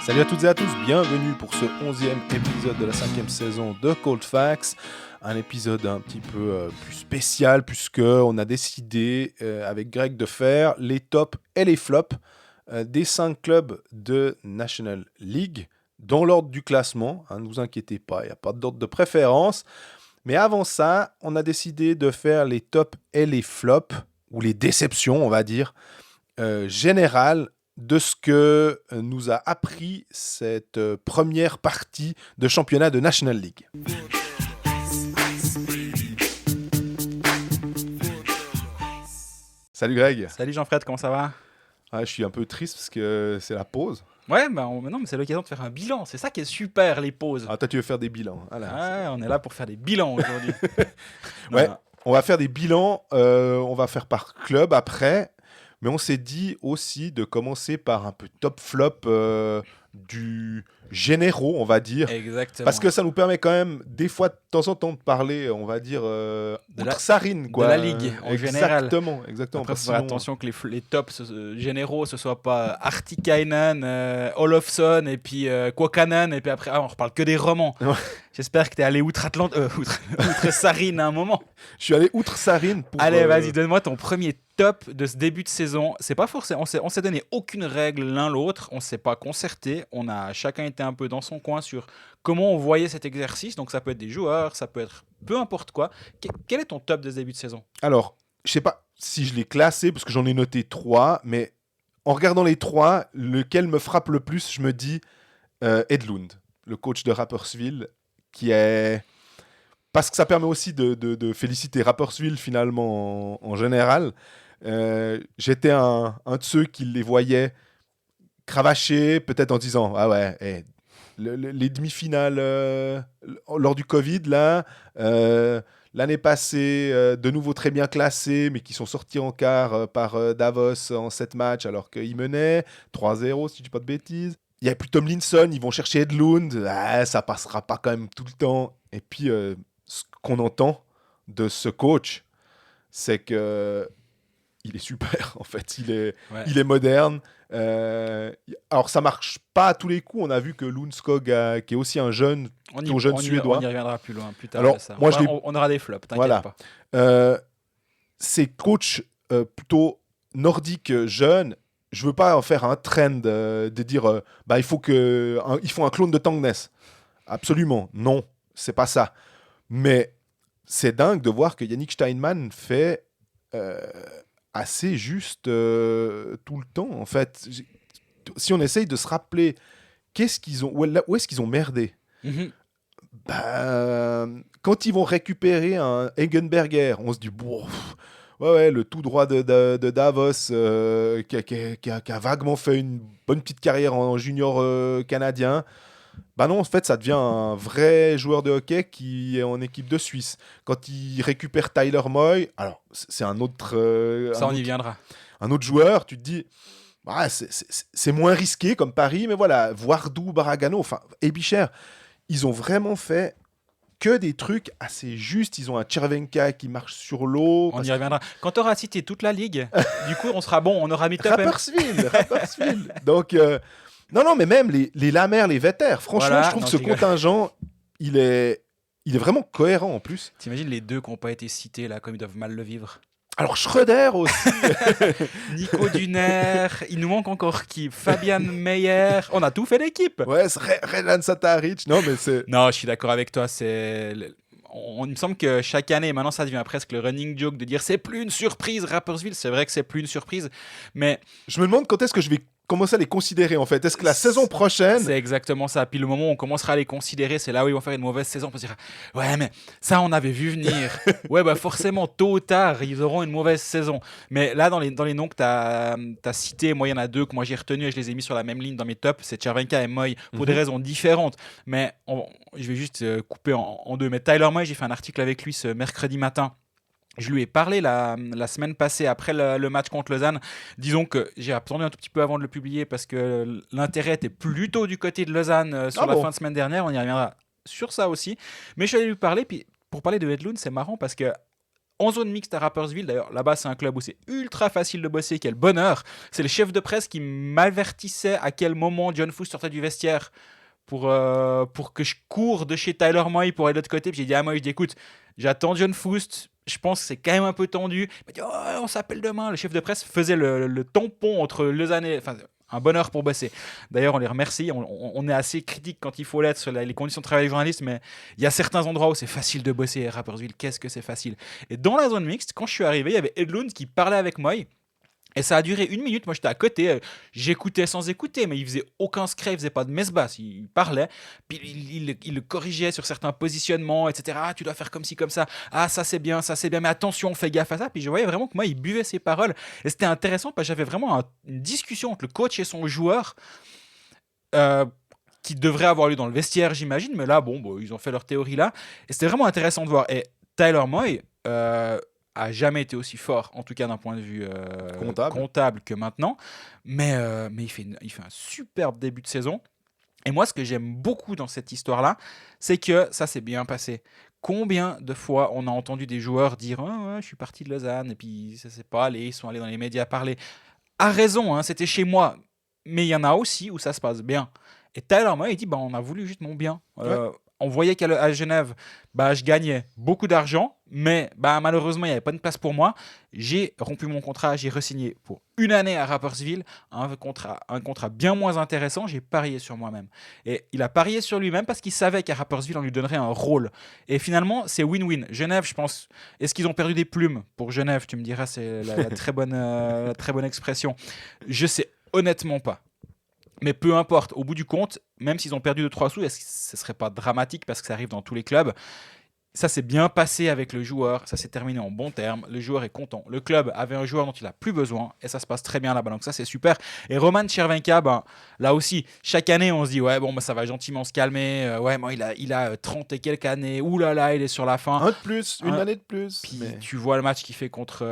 Salut à toutes et à tous, bienvenue pour ce 11e épisode de la 5e saison de Cold Facts. Un épisode un petit peu plus spécial puisqu'on a décidé avec Greg de faire les tops et les flops des 5 clubs de National League dans l'ordre du classement. Ne vous inquiétez pas, il n'y a pas d'ordre de préférence. Mais avant ça, on a décidé de faire les tops et les flops, ou les déceptions, on va dire, générales de ce que nous a appris cette première partie de championnat de National League. Salut Greg. Salut Jean-Fred, comment ça va ? Je suis un peu triste parce que c'est la pause. Ouais, non, mais c'est l'occasion de faire un bilan. C'est ça qui est super, les pauses. Toi, tu veux faire des bilans. On est là pour faire des bilans aujourd'hui. Ouais, on va faire des bilans. On va faire par club après. Mais on s'est dit aussi de commencer par un peu top-flop du généraux, on va dire. Exactement. Parce que ça nous permet quand même, des fois, de temps en temps, de parler, on va dire, outre-sarine, quoi. De la Ligue, en général. Exactement. Après, il faut faire attention que les tops généraux, ce soit pas Artikainen, Olofsson, et puis Kuokkanen, et puis après, on reparle que des romans. Ouais. J'espère que t'es allé outre-sarine à un moment. Je suis allé outre-sarine pour... Allez, vas-y, donne-moi ton premier top de ce début de saison. C'est pas forcément, on s'est donné aucune règle l'un l'autre, on s'est pas concerté, on a chacun été un peu dans son coin sur comment on voyait cet exercice. Donc ça peut être des joueurs, ça peut être peu importe quoi. Quel est ton top de ce début de saison ? Alors, je sais pas si je l'ai classé parce que j'en ai noté 3, mais en regardant les 3, lequel me frappe le plus, je me dis Edlund, le coach de Rapperswil, qui est... Parce que ça permet aussi de féliciter Rapperswil finalement en général. J'étais un de ceux qui les voyaient cravacher, peut-être en disant « Ah ouais, les demi-finales lors du Covid, là, l'année passée, de nouveau très bien classés, mais qui sont sortis en quart par Davos en 7 matchs alors qu'ils menaient 3-0, si je dis pas de bêtises. Il n'y a plus Tomlinson, ils vont chercher Edlund. Ça passera pas quand même tout le temps. » Et puis... ce qu'on entend de ce coach, c'est que il est super, en fait. Il est moderne. Alors, ça marche pas à tous les coups. On a vu que Lundskog, qui est aussi un jeune Suédois. On y reviendra plus loin, plus tard. Alors, ça. Moi, on aura des flops, t'inquiète voilà. pas. Ces coachs plutôt nordiques jeunes, je veux pas en faire un trend de dire ils font un clone de Tangness. Absolument, non, c'est pas ça. Mais c'est dingue de voir que Yannick Steinman fait assez juste tout le temps, en fait. Si on essaye de se rappeler où est-ce qu'ils ont merdé, quand ils vont récupérer un Egenberger, on se dit, le tout droit de Davos qui a vaguement fait une bonne petite carrière en junior canadien. Non, en fait, ça devient un vrai joueur de hockey qui est en équipe de Suisse. Quand il récupère Tyler Moy, alors c'est un autre... on y viendra. Un autre joueur, tu te dis, c'est moins risqué comme pari, mais voilà, Voardou, Baragano, et Bichère, ils ont vraiment fait que des trucs assez justes. Ils ont un Chervenka qui marche sur l'eau. On y reviendra. Quand tu auras cité toute la ligue, du coup, on sera bon, on aura mis top. Rapperswil. Donc... Non, mais même les Lamers, les Vetter, franchement, je trouve que ce contingent, il est vraiment cohérent en plus. T'imagines les deux qui n'ont pas été cités là, comme ils doivent mal le vivre. Alors Schröder aussi. Nico Duner, il nous manque encore qui ? Fabian Meyer. On a tout fait l'équipe. Ouais, c'est Renan Sataric. Non, mais c'est... Non, je suis d'accord avec toi. Il me semble que chaque année, maintenant ça devient presque le running joke de dire c'est plus une surprise Rapperswil. C'est vrai que c'est plus une surprise, mais... Je me demande quand est-ce que je vais commencer à les considérer en fait. Est-ce que la saison prochaine... C'est exactement ça. Puis le moment où on commencera à les considérer, c'est là où ils vont faire une mauvaise saison. On peut se dire, ouais, mais ça, on avait vu venir. Ouais, forcément, tôt ou tard, ils auront une mauvaise saison. Mais là, dans les noms que tu as cités, moi, il y en a deux que moi j'ai retenus et je les ai mis sur la même ligne dans mes tops. C'est Chervenka et Moy pour des raisons différentes. Mais je vais juste couper en deux. Mais Tyler Moy, j'ai fait un article avec lui ce mercredi matin. Je lui ai parlé la semaine passée après le match contre Lausanne. Disons que j'ai attendu un tout petit peu avant de le publier parce que l'intérêt était plutôt du côté de Lausanne sur la fin de semaine dernière. On y reviendra sur ça aussi. Mais je suis allé lui parler. Puis pour parler de Edlund, c'est marrant parce que en zone mixte à Rapperswil. D'ailleurs, là-bas, c'est un club où c'est ultra facile de bosser. Quel bonheur. C'est le chef de presse qui m'avertissait à quel moment John Foust sortait du vestiaire pour que je cours de chez Tyler Moy pour aller de l'autre côté. Puis j'ai dit à Moy, je dis, écoute, j'attends John Foust. Je pense que c'est quand même un peu tendu. Il m'a dit, oh, on s'appelle demain. Le chef de presse faisait le tampon entre Lausanne et... Enfin, un bonheur pour bosser. D'ailleurs, on les remercie. On est assez critique quand il faut l'être sur les conditions de travail des journalistes, mais il y a certains endroits où c'est facile de bosser. Rapperswil, qu'est-ce que c'est facile. Et dans la zone mixte, quand je suis arrivé, il y avait Edlund qui parlait avec moi. Et ça a duré 1 minute. Moi, j'étais à côté. J'écoutais sans écouter, mais il faisait aucun secret, il faisait pas de messe basse. Il parlait, puis il le corrigeait sur certains positionnements, etc. Ah, tu dois faire comme ci, comme ça. Ah, ça c'est bien, mais attention, fais gaffe à ça. Puis je voyais vraiment que moi, il buvait ses paroles. Et c'était intéressant parce que j'avais vraiment une discussion entre le coach et son joueur. euh, qui devrait avoir lieu dans le vestiaire, j'imagine. Mais là, bon, ils ont fait leur théorie là. Et c'était vraiment intéressant de voir. Et Tyler Moy a jamais été aussi fort, en tout cas d'un point de vue comptable que maintenant. Mais il fait un superbe début de saison. Et moi, ce que j'aime beaucoup dans cette histoire-là, c'est que ça s'est bien passé. Combien de fois on a entendu des joueurs dire oh, ouais, je suis parti de Lausanne et puis ça s'est pas allé, ils sont allés dans les médias parler. A raison, hein, c'était chez moi. Mais il y en a aussi où ça se passe bien. Et Tyler Moy, il dit bah, on a voulu juste mon bien. On voyait qu'à Genève, bah, je gagnais beaucoup d'argent, mais bah, malheureusement, il n'y avait pas de place pour moi. J'ai rompu mon contrat, j'ai re-signé pour 1 année à Rapperswil, un contrat bien moins intéressant. J'ai parié sur moi-même. Et il a parié sur lui-même parce qu'il savait qu'à Rapperswil, on lui donnerait un rôle. Et finalement, c'est win-win. Genève, je pense, est-ce qu'ils ont perdu des plumes pour Genève? Tu me diras, c'est la très bonne expression. Je sais honnêtement pas. Mais peu importe, au bout du compte, même s'ils ont perdu 2-3 sous, ce ne serait pas dramatique parce que ça arrive dans tous les clubs. Ça s'est bien passé avec le joueur, ça s'est terminé en bons termes, le joueur est content. Le club avait un joueur dont il n'a plus besoin et ça se passe très bien là-bas, donc ça c'est super. Et Roman Chervenka, là aussi, chaque année on se dit ouais bon ça va gentiment se calmer, il a 30 et quelques années, oulala il est sur la fin. Un de plus, une année de plus. Puis tu vois le match qu'il fait contre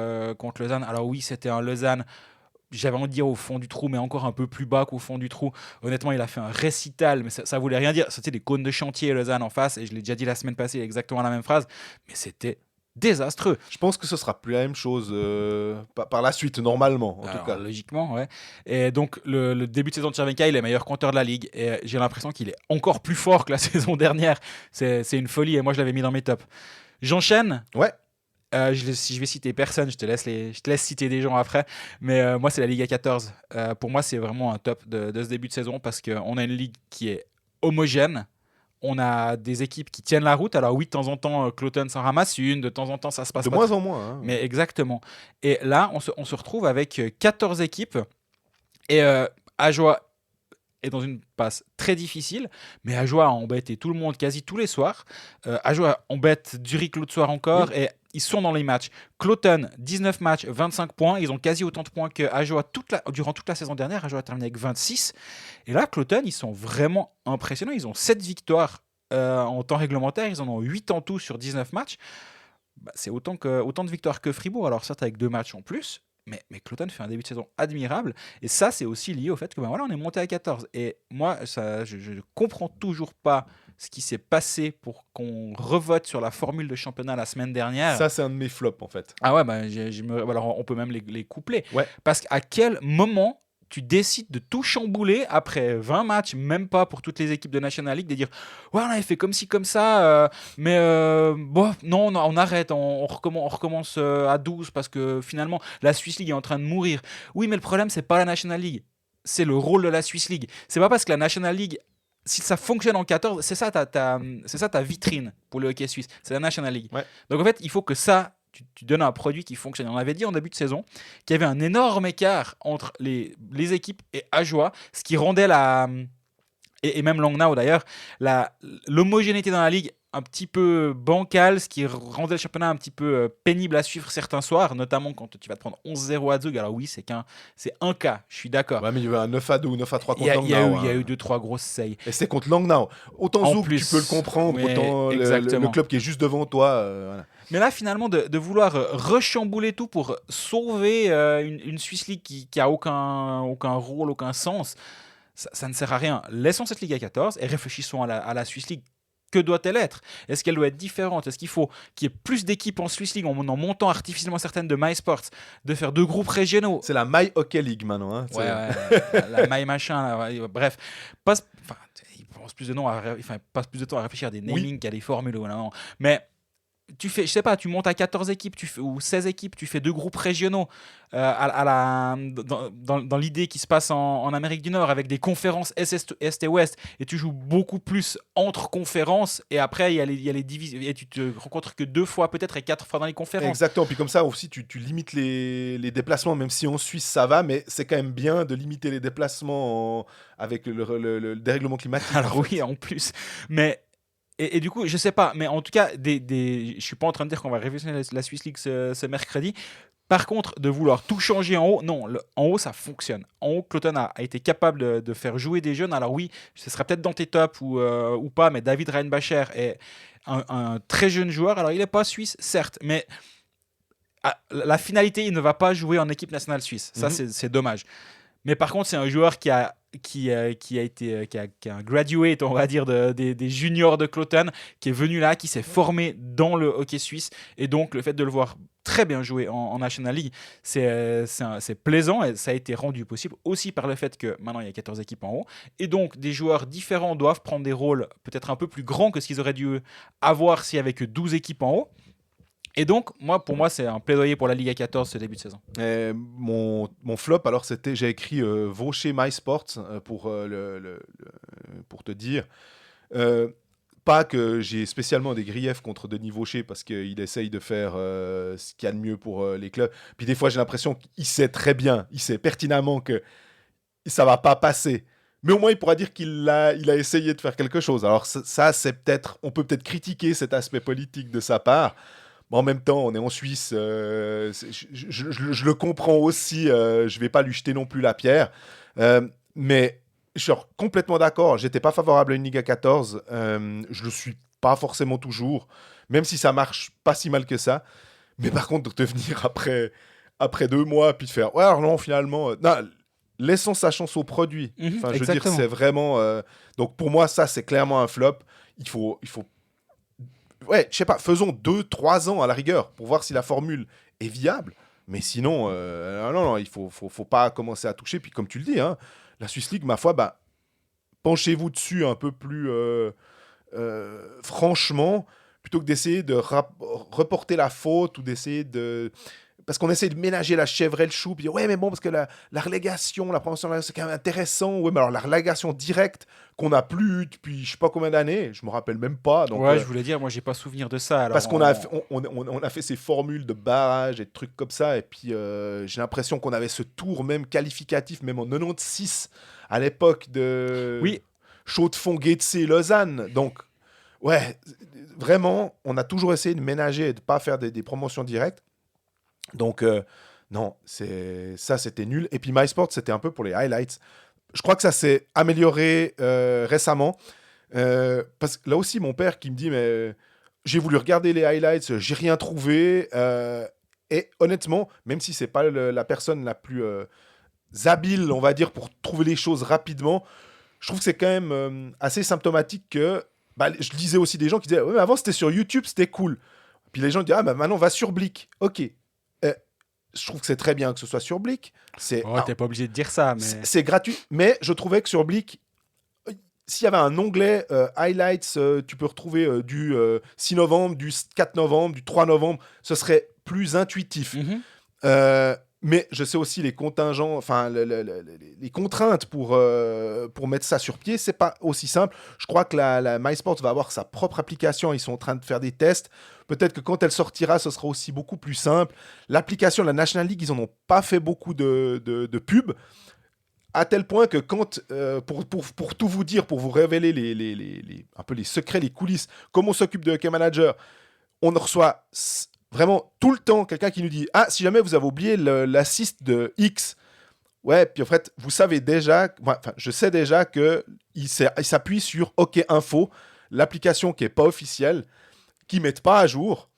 Lausanne, alors oui c'était un Lausanne, j'avais envie de dire au fond du trou, mais encore un peu plus bas qu'au fond du trou. Honnêtement, il a fait un récital, mais ça voulait rien dire. C'était des cônes de chantier Lausanne en face, et je l'ai déjà dit la semaine passée, exactement la même phrase, mais c'était désastreux. Je pense que ce sera plus la même chose par la suite, normalement, en tout cas. Logiquement, ouais. Et donc, le début de saison de Chervenka, il est meilleur compteur de la Ligue, et j'ai l'impression qu'il est encore plus fort que la saison dernière. C'est une folie, et moi, je l'avais mis dans mes tops. J'enchaîne. Ouais. Si je vais citer personne, je te laisse citer des gens après. Mais moi, c'est la Ligue A14. Pour moi, c'est vraiment un top de ce début de saison parce qu'on a une ligue qui est homogène. On a des équipes qui tiennent la route. Alors oui, de temps en temps, Cloton s'en ramasse une. De temps en temps, ça se passe de pas moins en moins. Hein. Mais exactement. Et là, on se retrouve avec 14 équipes. Et Ajoie est dans une passe très difficile, mais Ajoie a embêté tout le monde quasi tous les soirs. Ajoie embête Zurich l'autre soir encore, et ils sont dans les matchs. Cloton, 19 matchs, 25 points. Ils ont quasi autant de points que Ajoie durant toute la saison dernière. Ajoie a terminé avec 26. Et là, Cloton, ils sont vraiment impressionnants. Ils ont 7 victoires en temps réglementaire. Ils en ont 8 en tout sur 19 matchs. C'est autant de victoires que Fribourg. Alors certes, avec 2 matchs en plus. Mais Cloton fait un début de saison admirable. Et ça, c'est aussi lié au fait que on est monté à 14. Et moi, je ne comprends toujours pas ce qui s'est passé pour qu'on revote sur la formule de championnat la semaine dernière. Ça, c'est un de mes flops, en fait. Ah ouais, alors on peut même les coupler. Ouais. Parce qu'à quel moment tu décides de tout chambouler après 20 matchs, même pas pour toutes les équipes de National League, de dire ouais, on avait fait comme ci, comme ça, mais bon, non, on arrête, on recommence à 12 parce que finalement, la Swiss League est en train de mourir. Oui, mais le problème, c'est pas la National League, c'est le rôle de la Swiss League. C'est pas parce que la National League, si ça fonctionne en 14, c'est ça ta vitrine pour le hockey suisse, c'est la National League. Ouais. Donc en fait, il faut que ça. Tu donnes un produit qui fonctionne. On avait dit en début de saison qu'il y avait un énorme écart entre les équipes et Ajoie, ce qui rendait et même Langnau d'ailleurs, l'homogénéité dans la ligue un petit peu bancale, ce qui rendait le championnat un petit peu pénible à suivre certains soirs, notamment quand tu vas te prendre 11-0 à Zug. Alors oui, c'est un cas, je suis d'accord. Ouais, mais il y avait un 9-2 ou 9-3 contre Langnau. Il y a eu 2-3 grosses sailles. Et c'est contre Langnau. Autant Zug, tu peux le comprendre, autant le club qui est juste devant toi. Voilà. Mais là, finalement, de vouloir rechambouler tout pour sauver une Swiss League qui a aucun rôle, aucun sens, ça ne sert à rien. Laissons cette Ligue à 14 et réfléchissons à la Swiss League que doit-elle être? Est-ce qu'elle doit être différente? Est-ce qu'il faut qu'il y ait plus d'équipes en Swiss League en montant artificiellement certaines de MySports, de faire 2 groupes régionaux? C'est la My Hockey League maintenant. Hein, ouais, la My machin, là, ouais, bref. Enfin, ils passent plus de temps à réfléchir à des namings qu'à des formules. Voilà, mais tu fais, je sais pas, tu montes à 14 équipes ou 16 équipes, tu fais 2 groupes régionaux dans l'idée qui se passe en Amérique du Nord avec des conférences Est et Ouest, et tu joues beaucoup plus entre conférences, et après il y a les divisions, et tu te rencontres que 2 fois peut-être et 4 fois dans les conférences. Exactement, puis comme ça aussi tu limites les déplacements, même si en Suisse ça va, mais c'est quand même bien de limiter les déplacements avec le dérèglement climatique. Alors oui, en plus, mais... Et du coup, je sais pas, mais en tout cas, je suis pas en train de dire qu'on va révolutionner la Swiss League ce mercredi. Par contre, de vouloir tout changer en haut, non, en haut ça fonctionne. En haut, Cloton a été capable de faire jouer des jeunes. Alors oui, ce sera peut-être dans tes tops ou pas, mais David Reinbacher est un très jeune joueur. Alors il n'est pas suisse, certes, mais la finalité, il ne va pas jouer en équipe nationale suisse. Ça, c'est dommage. Mais par contre, c'est un joueur qui a un graduate, on va dire, des juniors de Cloton, qui est venu là, qui s'est formé dans le hockey suisse. Et donc, le fait de le voir très bien jouer en National League, c'est plaisant, et ça a été rendu possible aussi par le fait que maintenant, il y a 14 équipes en haut. Et donc, des joueurs différents doivent prendre des rôles peut-être un peu plus grands que ce qu'ils auraient dû avoir s'il n'y avait que 12 équipes en haut. Et donc, pour moi, c'est un plaidoyer pour la Ligue 14 ce début de saison. Mon flop, alors, j'ai écrit Vaucher MySports pour te dire. Pas que j'ai spécialement des griefs contre Denis Vaucher parce qu'il essaye de faire ce qu'il y a de mieux pour les clubs. Puis des fois, j'ai l'impression qu'il sait très bien, il sait pertinemment que ça va pas passer. Mais au moins, il pourra dire qu'il a essayé de faire quelque chose. Alors ça, on peut peut-être critiquer cet aspect politique de sa part. Mais en même temps, on est en Suisse, je le comprends aussi, je vais pas lui jeter non plus la pierre. Mais je suis complètement d'accord, j'étais pas favorable à une Ligue à 14, je le suis pas forcément toujours, même si ça marche pas si mal que ça. Mais par contre, de venir après 2 mois, puis de faire, ouais, alors non, finalement, non, laissons sa chance au produit. Enfin, je veux dire, c'est vraiment... donc pour moi, ça, c'est clairement un flop. Il faut ouais, je sais pas, faisons 2-3 ans à la rigueur pour voir si la formule est viable. Mais sinon, non, il faut pas commencer à toucher. Puis comme tu le dis, hein, la Swiss League, ma foi, penchez-vous dessus un peu plus franchement, plutôt que d'essayer de reporter la faute ou d'essayer de... Parce qu'on essaie de ménager la chèvre et le chou, puis ouais, mais bon, parce que la relégation, la promotion, c'est quand même intéressant. Ouais, mais alors la relégation directe qu'on n'a plus depuis je sais pas combien d'années, je me rappelle même pas. Donc, ouais, je voulais dire, moi, j'ai pas souvenir de ça. Alors parce qu'on a fait ces formules de barrage et de trucs comme ça, et puis j'ai l'impression qu'on avait ce tour même qualificatif, même en 96, à l'époque de Chaux-de-Fonds, Getse et Lausanne. Donc, ouais, vraiment, on a toujours essayé de ménager et de pas faire des promotions directes. Donc, non, ça, c'était nul. Et puis, MySports, c'était un peu pour les highlights. Je crois que ça s'est amélioré récemment. Parce que là aussi, mon père qui me dit, mais j'ai voulu regarder les highlights, j'ai rien trouvé. Et honnêtement, même si c'est pas la personne la plus habile, on va dire, pour trouver les choses rapidement, je trouve que c'est quand même assez symptomatique que... je lisais aussi des gens qui disaient, ouais, mais avant, c'était sur YouTube, c'était cool. Puis les gens disent, maintenant, va sur Blick. Ok. Je trouve que c'est très bien que ce soit sur Blick. T'es pas obligé de dire ça, mais... C'est gratuit, mais je trouvais que sur Blick, s'il y avait un onglet Highlights, tu peux retrouver du 6 novembre, du 4 novembre, du 3 novembre, ce serait plus intuitif. Mais je sais aussi les contingents, enfin les contraintes pour mettre ça sur pied, c'est pas aussi simple. Je crois que la MySports va avoir sa propre application, ils sont en train de faire des tests. Peut-être que quand elle sortira, ce sera aussi beaucoup plus simple. L'application de la National League, ils en ont pas fait beaucoup de pubs, à tel point que quand, pour tout vous dire, pour vous révéler un peu les secrets, les coulisses, comment on s'occupe de Hockey Manager, on reçoit... Vraiment, tout le temps, quelqu'un qui nous dit « Ah, si jamais vous avez oublié l'assist de X, ouais, puis en fait, vous savez déjà, je sais déjà qu'il s'appuie sur OK Info, l'application qui n'est pas officielle, qui ne mettent pas à jour.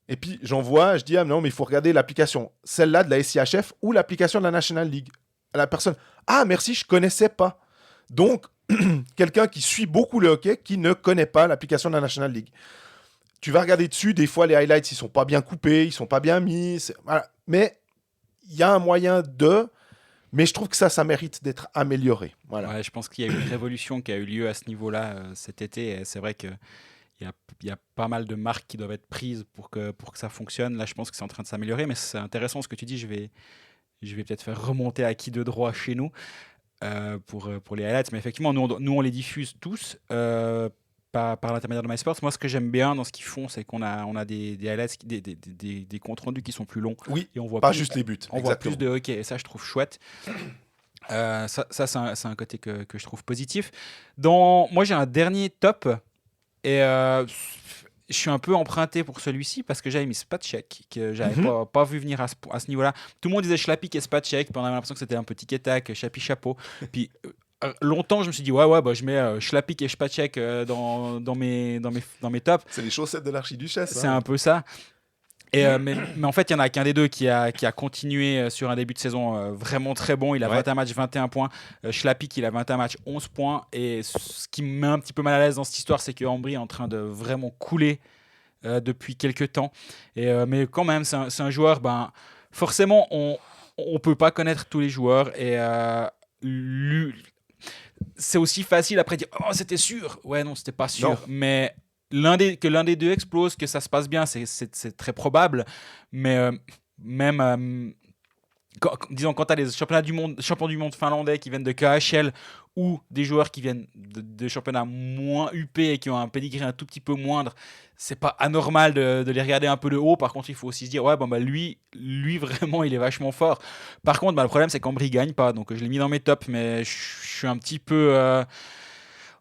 Et puis, j'envoie, je dis « Ah non, mais il faut regarder l'application, celle-là de la SIHF ou l'application de la National League. » La personne « Ah, merci, je ne connaissais pas. » Donc, quelqu'un qui suit beaucoup le hockey, qui ne connaît pas l'application de la National League. Tu vas regarder dessus, des fois les highlights, ils sont pas bien coupés, ils sont pas bien mis. Voilà. Mais il y a un moyen de... Mais je trouve que ça mérite d'être amélioré. Voilà. Ouais, je pense qu'il y a eu une révolution qui a eu lieu à ce niveau-là cet été. Et c'est vrai qu'il y a pas mal de marques qui doivent être prises pour que ça fonctionne. Là, je pense que c'est en train de s'améliorer. Mais c'est intéressant ce que tu dis. Je vais peut-être faire remonter acquis de droit chez nous pour les highlights. Mais effectivement, nous on les diffuse tous par l'intermédiaire de MySports. Moi, ce que j'aime bien dans ce qu'ils font, c'est qu'on a des highlights, des comptes rendus qui sont plus longs. Oui, Et on voit pas plus, juste les buts. on voit plus de hockey. Et ça, je trouve chouette. Ça c'est un côté que je trouve positif. Moi, j'ai un dernier top. Et je suis un peu emprunté pour celui-ci parce que j'avais mis Spacek, que j'avais pas vu venir à ce niveau-là. Tout le monde disait Schlappick et Spacek, puis on avait l'impression que c'était un petit tic-tac, Chapi chapeau. Puis longtemps, je me suis dit, ouais, bah, je mets Schlappick et Spacek dans mes tops. C'est les chaussettes de l'archiduchesse. C'est un peu ça. Mais en fait, il n'y en a qu'un des deux qui a continué sur un début de saison vraiment très bon. Il a 21 matchs, 21 points. Schlappick, il a 21 matchs, 11 points. Et ce qui me met un petit peu mal à l'aise dans cette histoire, c'est que Ambry est en train de vraiment couler depuis quelques temps. Mais quand même, c'est un joueur, forcément, on ne peut pas connaître tous les joueurs. Et c'est aussi facile après de dire « Oh, c'était sûr !» Ouais, non, c'était pas sûr. Non. Mais... que l'un des deux explose, que ça se passe bien, c'est très probable. Mais même, disons, quand tu as les champions du monde finlandais qui viennent de KHL ou des joueurs qui viennent de championnats moins huppés et qui ont un pedigree un tout petit peu moindre, c'est pas anormal de les regarder un peu de haut. Par contre, il faut aussi se dire, ouais, lui vraiment, il est vachement fort. Par contre, le problème, c'est qu'Ambry gagne pas. Donc, je l'ai mis dans mes tops, mais je suis un petit peu...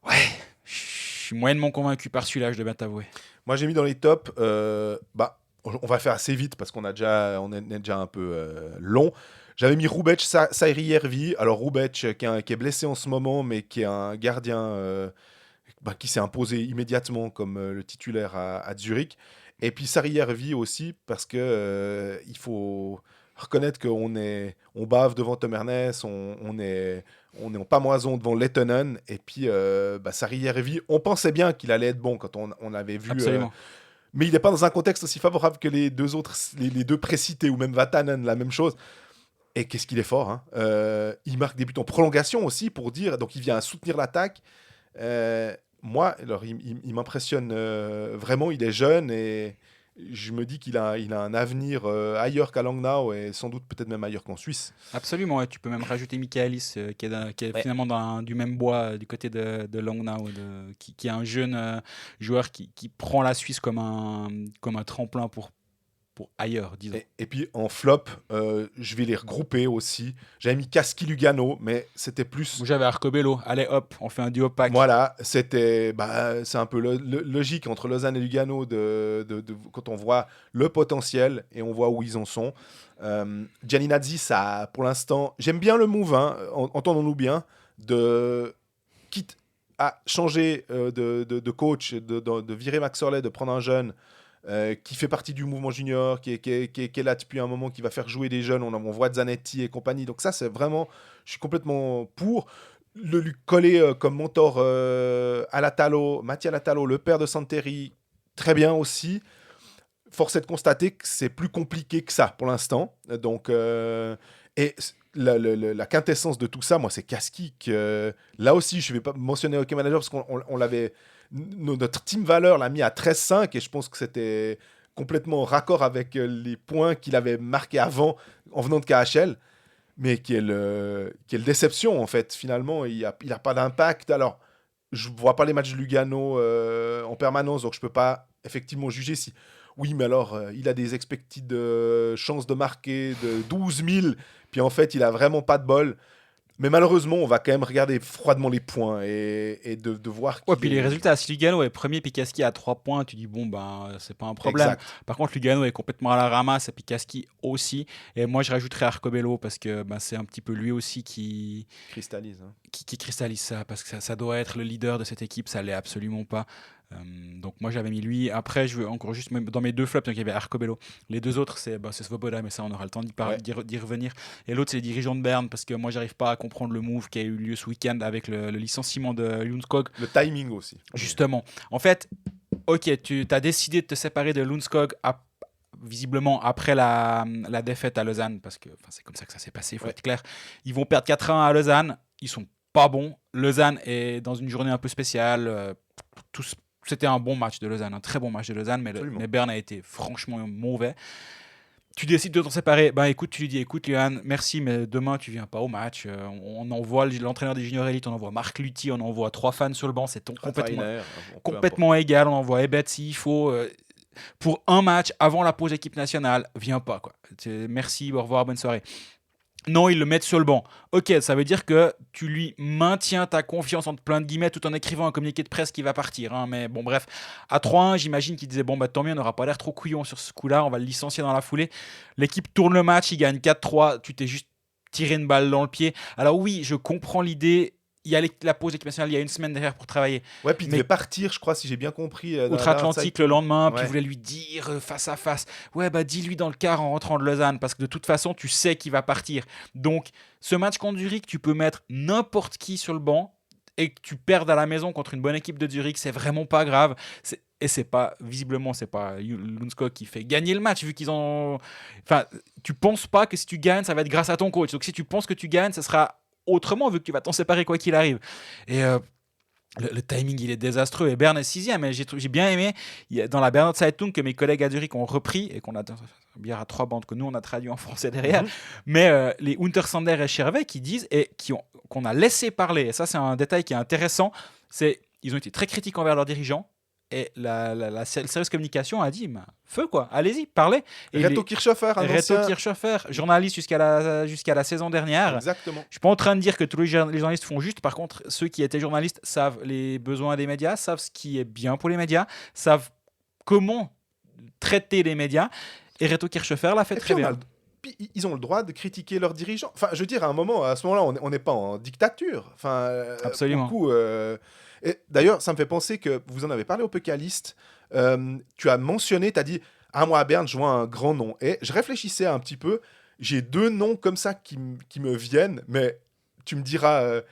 ouais... Je suis moyennement convaincu par celui-là, je dois bien t'avouer. Moi, j'ai mis dans les tops. On va faire assez vite parce on est déjà un peu long. J'avais mis Rubec Sairiervi. Alors, Rubec, qui est blessé en ce moment, mais qui est un gardien qui s'est imposé immédiatement comme le titulaire à Zurich. Et puis, Sairiervi aussi, parce que il faut reconnaître on bave devant Tom Ernest, on est en pamoison devant Lettonen, et puis Sairiervi, on pensait bien qu'il allait être bon quand on avait vu. Absolument. Mais il n'est pas dans un contexte aussi favorable que les deux autres, les deux précités, ou même Vatanen, la même chose. Et qu'est-ce qu'il est fort, hein. Il marque des buts en prolongation aussi, pour dire, donc il vient soutenir l'attaque. Moi, alors, il m'impressionne vraiment, il est jeune, et je me dis qu'il a un avenir ailleurs qu'à Langnau, et sans doute peut-être même ailleurs qu'en Suisse. Absolument, ouais. Tu peux même rajouter Michaelis, qui est Ouais. finalement du même bois du côté de Langnau, qui est un jeune joueur qui prend la Suisse comme un tremplin pour ailleurs, disons. Et puis en flop, je vais les regrouper aussi. J'avais mis Kaski Lugano, mais c'était plus... Moi, j'avais Arcobello. Allez, hop, on fait un duo pack. Voilà, c'est un peu logique entre Lausanne et Lugano quand on voit le potentiel et on voit où ils en sont. Gianni Nazzi, ça, pour l'instant, j'aime bien le move, hein, entendons-nous bien, quitte à changer de coach, de virer Max Orley, de prendre un jeune qui fait partie du mouvement junior, qui est là depuis un moment, qui va faire jouer des jeunes. On voit Zanetti et compagnie. Donc ça, c'est vraiment... Je suis complètement pour. Lui coller comme mentor Mattia Latalo, le père de Santeri, très bien aussi. Force est de constater que c'est plus compliqué que ça pour l'instant. Donc, et la quintessence de tout ça, moi, c'est Kaski. Là aussi, je ne vais pas mentionner Hockey Manager parce qu'on l'avait... Notre team valeur l'a mis à 13-5 et je pense que c'était complètement raccord avec les points qu'il avait marqués avant en venant de KHL, mais quelle déception en fait. Finalement, il a pas d'impact. Alors, je vois pas les matchs de Lugano en permanence, donc je peux pas effectivement juger si... Oui, mais alors, il a des expected chances de marquer de 12 000, puis en fait, il a vraiment pas de bol. Mais malheureusement, on va quand même regarder froidement les points et de voir... Ouais, puis les résultats, si Lugano est premier, Pikaski à 3 points, tu dis bon, c'est pas un problème. Exact. Par contre, Lugano est complètement à la ramasse et Pikaski aussi. Et moi, je rajouterais Arcobello parce que c'est un petit peu lui aussi qui cristallise. Hein. Qui cristallise ça, parce que ça doit être le leader de cette équipe, ça l'est absolument pas. Donc moi j'avais mis lui. Après je veux encore juste même dans mes deux flops, donc il y avait Arcobello. Les deux autres c'est Svoboda, mais ça on aura le temps d'y revenir. Et l'autre c'est les dirigeants de Berne, parce que moi j'arrive pas à comprendre le move qui a eu lieu ce week-end avec le licenciement de Lundskog. Le timing aussi. Justement. En fait, ok, tu as décidé de te séparer de Lundskog visiblement après la défaite à Lausanne, parce que c'est comme ça que ça s'est passé, il faut être clair. Ils vont perdre 4-1 à Lausanne, ils sont pas bons. Lausanne est dans une journée un peu spéciale. C'était un bon match de Lausanne, un très bon match de Lausanne, mais Berne a été franchement mauvais. Tu décides de t'en séparer, écoute, tu lui dis, écoute Johan, merci, mais demain tu viens pas au match. On envoie l'entraîneur des juniors élites, on envoie Marc Lutti, on envoie 3 fans sur le banc, c'est complètement égal, on envoie Ebet s'il faut. Pour un match avant la pause équipe nationale, viens pas quoi. Merci, au revoir, bonne soirée. Non, ils le mettent sur le banc. Ok, ça veut dire que tu lui maintiens ta confiance entre plein de guillemets tout en écrivant un communiqué de presse qui va partir. Mais bon, bref. À 3-1, j'imagine qu'il disait tant mieux, on n'aura pas l'air trop couillon sur ce coup-là, on va le licencier dans la foulée. L'équipe tourne le match, il gagne 4-3, tu t'es juste tiré une balle dans le pied. Alors oui, je comprends l'idée. Il y a la pause équipe nationale, il y a une semaine derrière pour travailler. Ouais, puis il devait partir, je crois, si j'ai bien compris. Outre-Atlantique le lendemain, puis il voulait lui dire face à face. Ouais, dis-lui dans le quart en rentrant de Lausanne, parce que de toute façon, tu sais qu'il va partir. Donc, ce match contre Zurich, tu peux mettre n'importe qui sur le banc et que tu perdes à la maison contre une bonne équipe de Zurich, c'est vraiment pas grave. Visiblement, c'est pas Lundskog qui fait gagner le match, vu qu'ils ont. Enfin, tu penses pas que si tu gagnes, ça va être grâce à ton coach. Donc, si tu penses que tu gagnes, ça sera autrement, vu que tu vas t'en séparer quoi qu'il arrive. Et le timing, il est désastreux. Et Berne est 6e. Et j'ai bien aimé, dans la Berner Zeitung, que mes collègues à Zurich ont repris, et qu'on a bien à 3 bandes, que nous, on a traduit en français derrière. Mais les Untersander et Chervet qui disent, et qu'on a laissé parler, et ça, c'est un détail qui est intéressant, ils ont été très critiques envers leurs dirigeants. Et la service communication a dit feu quoi, allez-y, parlez. Et Reto Kirchhofer, journaliste jusqu'à la saison dernière. Exactement. Je suis pas en train de dire que tous les journalistes font juste. Par contre, ceux qui étaient journalistes savent les besoins des médias, savent ce qui est bien pour les médias, savent comment traiter les médias. Et Reto Kirchhofer l'a fait très bien. Puis ils ont le droit de critiquer leurs dirigeants. Enfin, je veux dire, à ce moment-là, on n'est pas en dictature. Enfin, absolument. Beaucoup, et d'ailleurs, ça me fait penser que vous en avez parlé au Pécaliste. Tu as mentionné, tu as dit moi à Berne, je vois un grand nom. Et je réfléchissais un petit peu. J'ai 2 noms comme ça qui me viennent, mais tu me diras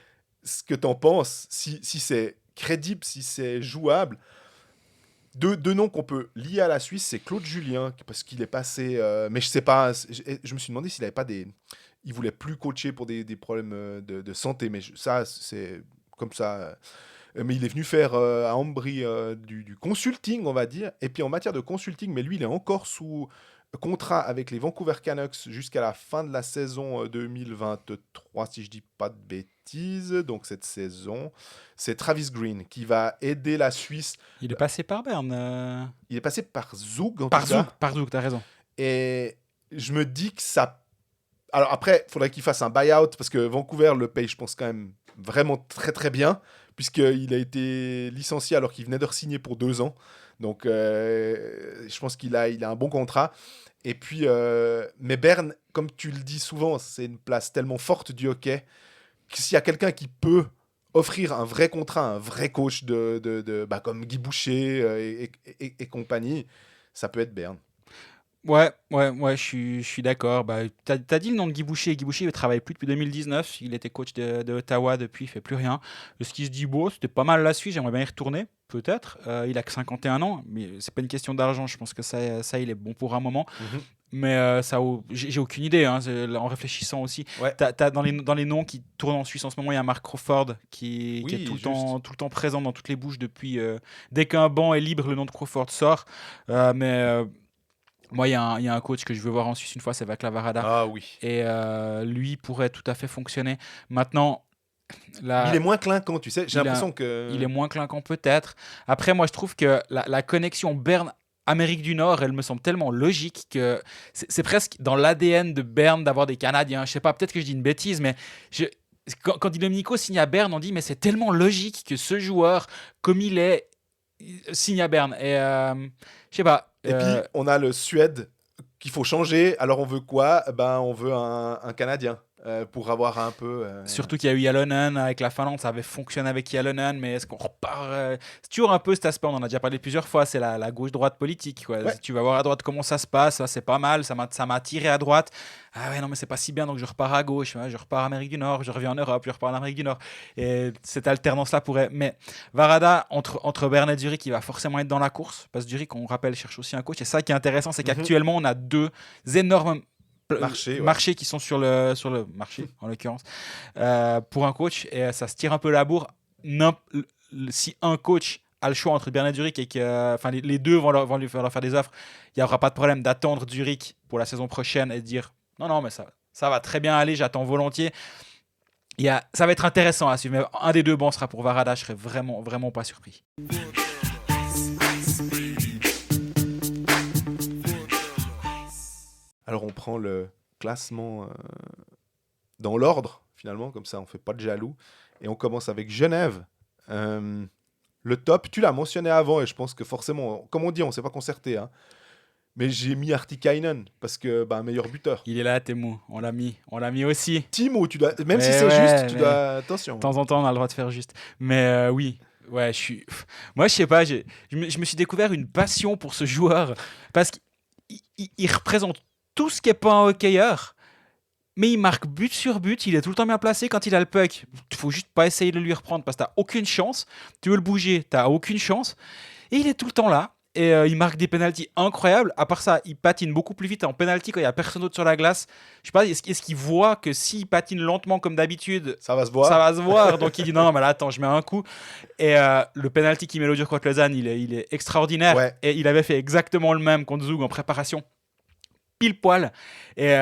ce que tu en penses, si c'est crédible, si c'est jouable. Deux noms qu'on peut lier à la Suisse, c'est Claude Julien, parce qu'il est passé. Mais je sais pas, je me suis demandé s'il n'avait pas des. Il voulait plus coacher pour des problèmes de santé, mais ça, c'est comme ça. Mais il est venu faire à Ambry du consulting, on va dire. Et puis en matière de consulting, mais lui, il est encore sous contrat avec les Vancouver Canucks jusqu'à la fin de la saison 2023, si je dis pas de bêtises. Donc cette saison, c'est Travis Green qui va aider la Suisse. Il est passé par Berne. Il est passé par Zug, en par tout cas. Par Zug, t'as raison. Et je me dis que ça... Alors après, il faudrait qu'il fasse un buy-out, parce que Vancouver le paye, je pense, quand même vraiment très très bien, puisqu'il a été licencié alors qu'il venait de re-signer pour 2 ans. Donc je pense qu'il a un bon contrat. Et puis, mais Berne, comme tu le dis souvent, c'est une place tellement forte du hockey que s'il y a quelqu'un qui peut offrir un vrai contrat, un vrai coach comme Guy Boucher et compagnie, ça peut être Berne. Ouais, je suis d'accord. T'as dit le nom de Guy Boucher. Guy Boucher, il ne travaille plus depuis 2019. Il était coach de Ottawa depuis, il ne fait plus rien. Ce qui se dit, c'était pas mal la Suisse. J'aimerais bien y retourner, peut-être. Il a que 51 ans, mais c'est pas une question d'argent. Je pense que ça, il est bon pour un moment. Mm-hmm. Mais j'ai aucune idée, en réfléchissant aussi. Ouais. T'as dans les noms qui tournent en Suisse en ce moment, il y a Mark Crawford qui est tout le temps présent dans toutes les bouches depuis. Dès qu'un banc est libre, le nom de Crawford sort. Moi, il y a un coach que je veux voir en Suisse une fois, c'est Vaclav Varada. Ah oui. Et lui pourrait tout à fait fonctionner. Maintenant, il est moins clinquant, tu sais. J'ai l'impression que... Il est moins clinquant peut-être. Après, moi, je trouve que la connexion Berne-Amérique du Nord, elle me semble tellement logique que c'est presque dans l'ADN de Berne d'avoir des Canadiens. Je sais pas, peut-être que je dis une bêtise, mais quand Di Domenico signe à Berne, on dit mais c'est tellement logique que ce joueur, comme il est, signe à Berne. Et je sais pas. Et puis, on a le Suède qu'il faut changer. Alors, on veut quoi ? On veut un Canadien. pour avoir un peu... Surtout qu'il y a eu Jalonen avec la Finlande, ça avait fonctionné avec Jalonen, mais est-ce qu'on repart C'est toujours un peu cet aspect, on en a déjà parlé plusieurs fois, c'est la gauche-droite politique. Quoi. Ouais. Si tu vas voir à droite comment ça se passe, ça, c'est pas mal, ça m'a attiré à droite. Ah ouais, non, mais c'est pas si bien, donc je repars à gauche, ouais, je repars en Amérique du Nord, je reviens en Europe, je repars en Amérique du Nord. Et cette alternance-là pourrait... Mais Varada, entre Bern et Zurich, il va forcément être dans la course, parce que Zurich, on rappelle, cherche aussi un coach. Et ça qui est intéressant, c'est qu'actuellement, on a deux énormes marchés qui sont sur le marché en l'occurrence pour un coach et ça se tire un peu la bourre. Si un coach a le choix entre Bern et Zurich et que les deux vont leur faire des offres, il n'y aura pas de problème d'attendre Zurich pour la saison prochaine et de dire non mais ça va très bien aller, j'attends volontiers. Ça va être intéressant à suivre, mais un des deux bancs sera pour Varada, je serais vraiment vraiment pas surpris. Alors on prend le classement dans l'ordre, finalement, comme ça on fait pas de jaloux. Et on commence avec Genève. Le top, tu l'as mentionné avant, et je pense que forcément, comme on dit, on ne s'est pas concerté. Hein, mais j'ai mis Artikainen, parce que meilleur buteur. Il est là, Teemu, on l'a mis aussi. Timo, tu dois, même si c'est juste, tu dois... Attention. De temps en temps, on a le droit de faire juste. Mais oui, ouais, moi, je sais pas, je me suis découvert une passion pour ce joueur, parce qu'il représente tout ce qui n'est pas un hockeyeur, mais il marque but sur but, il est tout le temps bien placé quand il a le puck. Il faut juste pas essayer de lui reprendre parce que tu n'as aucune chance. Tu veux le bouger, tu n'as aucune chance. Et il est tout le temps là. Et il marque des pénaltys incroyables. À part ça, il patine beaucoup plus vite en pénalty quand il n'y a personne d'autre sur la glace. Je sais pas, est-ce qu'il voit que s'il patine lentement comme d'habitude, ça va se voir. Donc il dit non, mais là, attends, je mets un coup. Et le pénalty qu'il met l'audio contre Lausanne, il est extraordinaire. Ouais. Et il avait fait exactement le même contre Zug en préparation. Pile poil. Et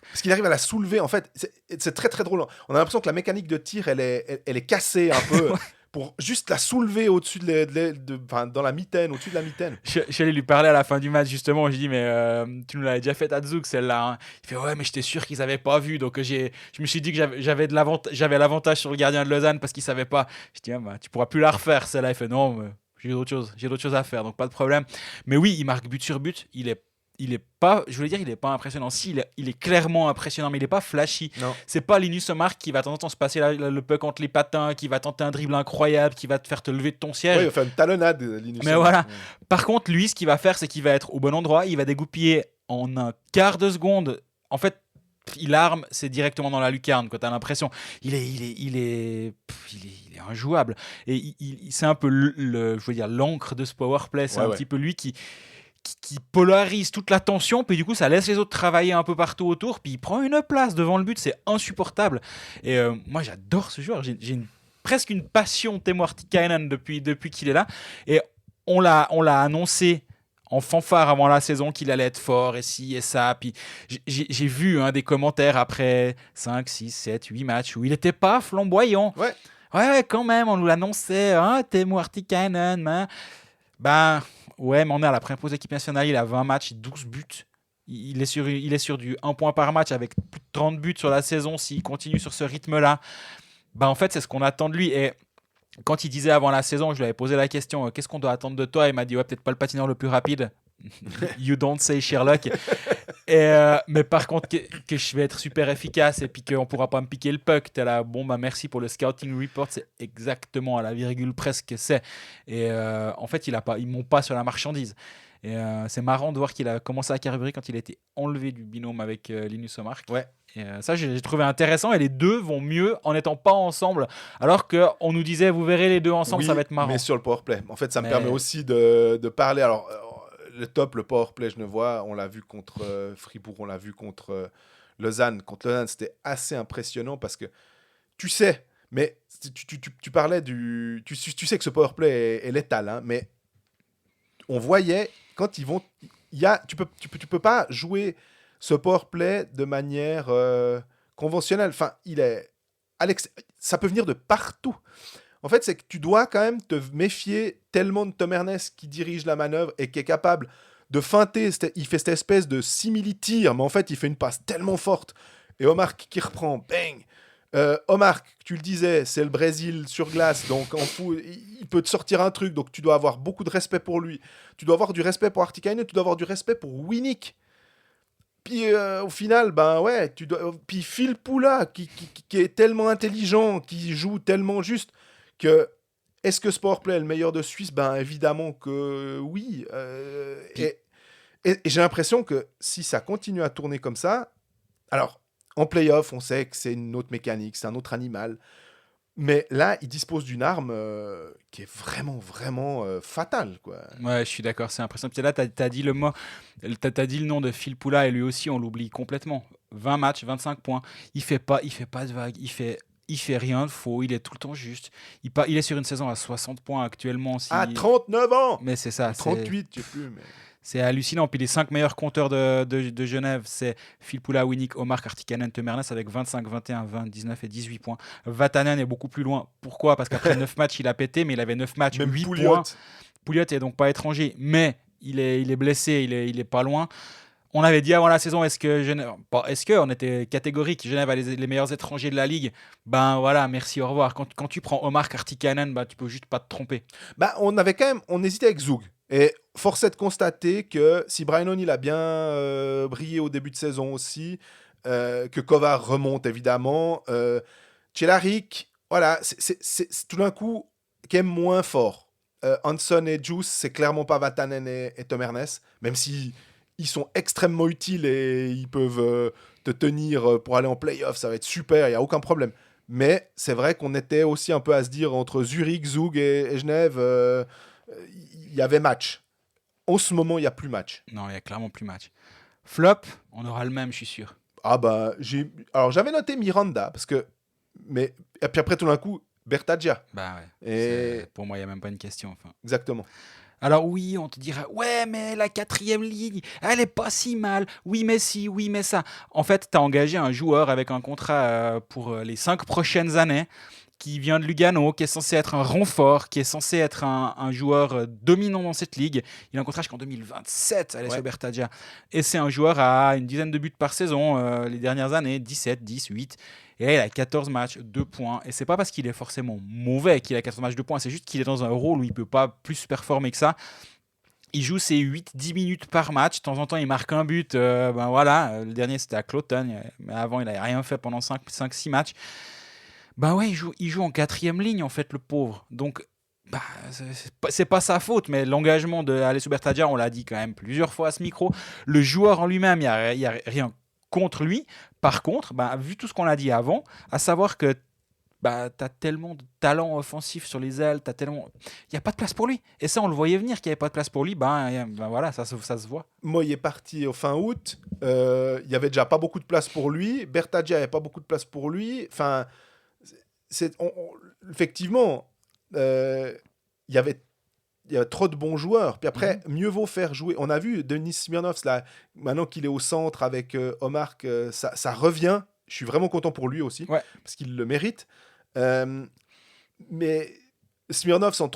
parce qu'il arrive à la soulever, en fait, c'est très très drôle. On a l'impression que la mécanique de tir, elle est cassée un peu, pour juste la soulever au-dessus dans la mitaine, au-dessus de la mitaine. Je suis allé lui parler à la fin du match, justement. J'ai dit, mais tu nous l'avais déjà fait à Zug, celle-là. Hein. Il fait, ouais, mais j'étais sûr qu'ils n'avaient pas vu. Donc je me suis dit que j'avais l'avantage sur le gardien de Lausanne parce qu'il ne savait pas. Je dis, tu ne pourras plus la refaire, celle-là. Il fait, non, mais j'ai d'autres choses à faire, donc pas de problème. Mais oui, il marque but sur but. Il est pas, je voulais dire, il est pas impressionnant. Si, il est clairement impressionnant, mais il est pas flashy. Non. C'est pas Linus Omark qui va de temps en temps se passer le puck entre les patins, qui va tenter un dribble incroyable, qui va te faire te lever de ton siège. Oui, il va faire une talonnade, Linus. Mais voilà. Par contre, lui, ce qu'il va faire, c'est qu'il va être au bon endroit, il va dégoupiller en un quart de seconde. En fait, il arme, c'est directement dans la lucarne. Quand t'as l'impression, il est injouable. Et c'est un peu je veux dire, l'encre de ce powerplay. C'est un petit peu lui qui polarise toute la tension, puis du coup ça laisse les autres travailler un peu partout autour, puis il prend une place devant le but, c'est insupportable. Et moi j'adore ce joueur, j'ai presque une passion Teemu Artikainen depuis qu'il est là, et on l'a annoncé en fanfare avant la saison qu'il allait être fort et ci et ça, puis j'ai vu des commentaires après 5, 6, 7, 8 matchs où il n'était pas flamboyant. Ouais, quand même, on nous l'annonçait, Teemu Artikainen, ouais, mais on est à la prépose équipe nationale, il a 20 matchs, 12 buts. Il est sur du 1 point par match avec plus de 30 buts sur la saison. S'il continue sur ce rythme-là, en fait, c'est ce qu'on attend de lui. Et quand il disait avant la saison, je lui avais posé la question, qu'est-ce qu'on doit attendre de toi ? Il m'a dit, ouais, peut-être pas le patineur le plus rapide. You don't say Sherlock. Mais par contre, que je vais être super efficace et puis qu'on pourra pas me piquer le puck. T'es là, merci pour le scouting report, c'est exactement à la virgule presque que c'est. Et en fait, ils m'ont pas sur la marchandise. Et c'est marrant de voir qu'il a commencé à carburer quand il a été enlevé du binôme avec Linus Omark. Ouais. Et ça, j'ai trouvé intéressant. Et les deux vont mieux en n'étant pas ensemble. Alors qu'on nous disait, vous verrez les deux ensemble, ça va être marrant. Mais sur le powerplay. En fait, ça me permet aussi de parler. Alors, le powerplay genevois, on l'a vu contre Fribourg, on l'a vu contre Lausanne. Contre Lausanne, c'était assez impressionnant parce que tu sais, mais tu parlais du... Tu sais que ce powerplay est létal, hein, mais on voyait quand ils vont... Tu peux pas jouer ce powerplay de manière conventionnelle. Enfin, ça peut venir de partout. En fait, c'est que tu dois quand même te méfier tellement de Tom Ernest qui dirige la manœuvre et qui est capable de feinter. Il fait cette espèce de simili-tir, mais en fait, il fait une passe tellement forte. Et Omar qui reprend, bang. Omar, tu le disais, c'est le Brésil sur glace, donc il peut te sortir un truc, donc tu dois avoir beaucoup de respect pour lui. Tu dois avoir du respect pour Artikainen, tu dois avoir du respect pour Winnick. Puis au final, ben ouais, tu dois. Puis Phil Poula, qui est tellement intelligent, qui joue tellement juste, que est-ce que ce powerplay est le meilleur de Suisse? Ben évidemment que oui. Puis, Et j'ai l'impression que si ça continue à tourner comme ça, alors en playoff, on sait que c'est une autre mécanique, c'est un autre animal. Mais là, il dispose d'une arme qui est vraiment, vraiment fatale, quoi. ouais, je suis d'accord, c'est impressionnant. Puis là, t'as dit le mot, t'as dit le nom de Phil Poula et lui aussi, on l'oublie complètement. 20 matchs, 25 points. Il fait pas de vagues, il fait rien de faux, il est tout le temps juste. Il est sur une saison à 60 points actuellement. À 39 ans! Mais c'est ça, Ou 38, je sais plus, mais... c'est hallucinant. Puis les 5 meilleurs compteurs de Genève, c'est Phil Poula, Winnick, Omar, Kartikanen, Temernes avec 25, 21, 20, 19 et 18 points. Vatanen est beaucoup plus loin. Pourquoi? Parce qu'après 9 matchs, il a pété, mais il avait 9 matchs, Même 8 Pouliot. points. Pouliot est donc pas étranger, mais il est blessé, il est pas loin. On avait dit avant la saison, est-ce que Genève, est-ce que on était catégorique, Genève a les meilleurs étrangers de la ligue. Ben voilà, merci, au revoir. Quand tu prends Omar Kartikanen, bah tu peux juste pas te tromper. Bah, on hésitait avec Zug. Et force est de constater que si Brian O'Neill a bien brillé au début de saison aussi, que Kovar remonte évidemment, Cehlarik, voilà, c'est tout d'un coup quand même moins fort. Hanson et Juice, c'est clairement pas Vatanen et Tom Ernest, même si ils sont extrêmement utiles et ils peuvent te tenir pour aller en playoff, ça va être super, il n'y a aucun problème. Mais c'est vrai qu'on était aussi un peu à se dire entre Zurich, Zug et Genève, il y avait match. En ce moment, il n'y a plus match. Non, il y a clairement plus match. Flop, on aura le même, je suis sûr. Ah bah, alors j'avais noté Miranda, parce que... Mais... Et puis après, tout d'un coup, Bertaggia. Bah ouais. Et... Pour moi, il n'y a même pas une question. Enfin. Exactement. Alors oui, on te dira, ouais, mais la quatrième ligne, elle est pas si mal. Oui, mais si, oui, mais ça. En fait, tu as engagé un joueur avec un contrat pour les 5 prochaines années, qui vient de Lugano, qui est censé être un renfort, qui est censé être un joueur dominant dans cette ligue. Il a un contrat jusqu'en 2027, Alessio Ouais. Bertaggia. Et c'est un joueur à une dizaine de buts par saison les dernières années, 17, 10, 8. Et là, il a 14 matchs, 2 points. Et c'est pas parce qu'il est forcément mauvais qu'il a 14 matchs, 2 points. C'est juste qu'il est dans un rôle où il peut pas plus performer que ça. Il joue ses 8-10 minutes par match. De temps en temps, il marque un but. Ben voilà, le dernier, c'était à Cloton. Mais avant, il n'avait rien fait pendant 5-6 matchs. Ben ouais, il joue en quatrième ligne, en fait, le pauvre. Donc, bah, c'est pas sa faute, mais l'engagement de Alessio Bertaggia, on l'a dit quand même plusieurs fois à ce micro. Le joueur en lui-même, il n'y a rien contre lui. Par contre, bah, vu tout ce qu'on a dit avant, à savoir que bah, tu as tellement de talent offensif sur les ailes, il n'y a pas de place pour lui. Et ça, on le voyait venir qu'il n'y avait pas de place pour lui. Ben voilà, ça se voit. Moi, il est parti au fin août. Il y avait déjà pas beaucoup de place pour lui. Bertaggia avait pas beaucoup de place pour lui. Enfin, effectivement, il y avait trop de bons joueurs. Puis après, mieux vaut faire jouer. On a vu Denis Smirnov, là, maintenant qu'il est au centre avec Omar, ça revient. Je suis vraiment content pour lui aussi, Ouais. parce qu'il le mérite. Mais Smirnov, centre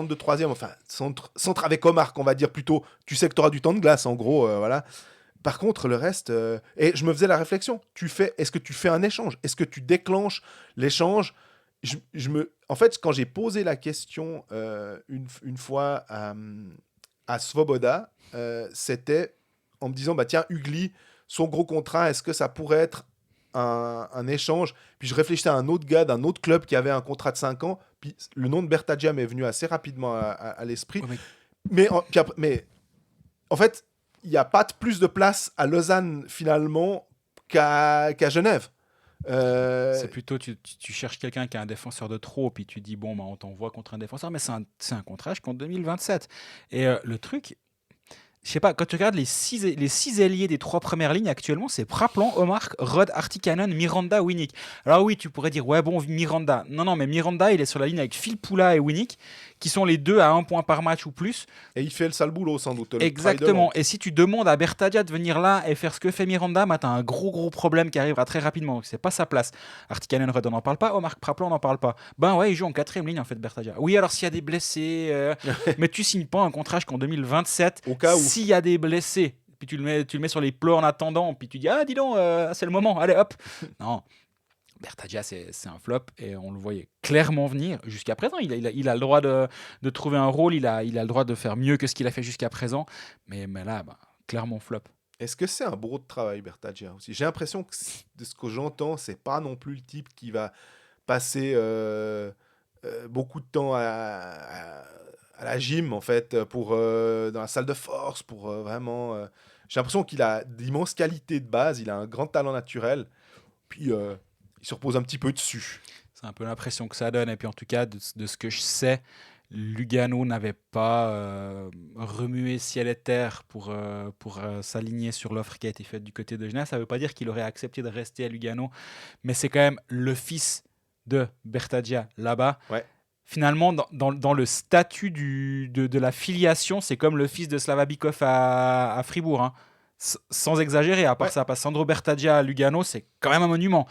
de troisième, enfin, centre avec Omar, on va dire plutôt. Tu sais que tu auras du temps de glace, en gros, voilà. Par contre, le reste, et je me faisais la réflexion, est-ce que tu fais un échange? Est-ce que tu déclenches l'échange? En fait, quand j'ai posé la question une fois à Svoboda, c'était en me disant, bah tiens, Ugly, son gros contrat, est-ce que ça pourrait être un échange? Puis je réfléchissais à un autre gars d'un autre club qui avait un contrat de 5 ans, puis le nom de Bertaggia m'est venu assez rapidement à l'esprit. Ouais, Mais en fait, il n'y a pas plus de place à Lausanne finalement qu'à Genève. c'est plutôt, tu cherches quelqu'un qui a un défenseur de trop, puis tu dis, bon, bah, on t'envoie contre un défenseur, mais c'est un contrat jusqu'en 2027. Et le truc, je sais pas, quand tu regardes les six ailiers des 3 premières lignes actuellement, c'est Praplan, Omar, Rod, Artikanen, Miranda, Winnick. Alors oui, tu pourrais dire, ouais, bon, Miranda. Non, mais Miranda, il est sur la ligne avec Phil Poula et Winnick, qui sont les deux à 1 point par match ou plus. Et il fait le sale boulot, sans doute. Exactement. Et si tu demandes à Bertaggia de venir là et faire ce que fait Miranda, bah, tu as un gros problème qui arrivera très rapidement. C'est pas sa place. Artikanen, Rod, on n'en parle pas. Omar, Praplan, on n'en parle pas. Ben ouais, il joue en 4ème ligne, en fait, Bertaggia. Oui, alors s'il y a des blessés, mais tu signes pas un contrat jusqu'en 2027 Au cas où. s'il y a des blessés. Puis tu le mets sur les plots en attendant. Puis tu dis, ah, dis donc, c'est le moment. Allez, hop. Non. Bertaggia, c'est un flop et on le voyait clairement venir jusqu'à présent. Il a le droit de trouver un rôle, il a le droit de faire mieux que ce qu'il a fait jusqu'à présent. Mais là, bah, clairement flop. Est-ce que c'est un bourreau de travail, Bertaggia aussi? J'ai l'impression que de ce que j'entends, c'est pas non plus le type qui va passer beaucoup de temps à la gym, en fait, dans la salle de force, pour vraiment. J'ai l'impression qu'il a d'immenses qualités de base, il a un grand talent naturel, puis il se repose un petit peu dessus. C'est un peu l'impression que ça donne. Et puis en tout cas, de ce que je sais, Lugano n'avait pas remué ciel et terre pour s'aligner sur l'offre qui a été faite du côté de Genève. Ça ne veut pas dire qu'il aurait accepté de rester à Lugano, mais c'est quand même le fils de Bertaggia là-bas. Ouais. Finalement, dans le statut de la filiation, c'est comme le fils de Slava Bikov à Fribourg, hein. Sans exagérer, à part Ouais. ça, parce que Sandro Bertaggia à Lugano, c'est quand même un monument.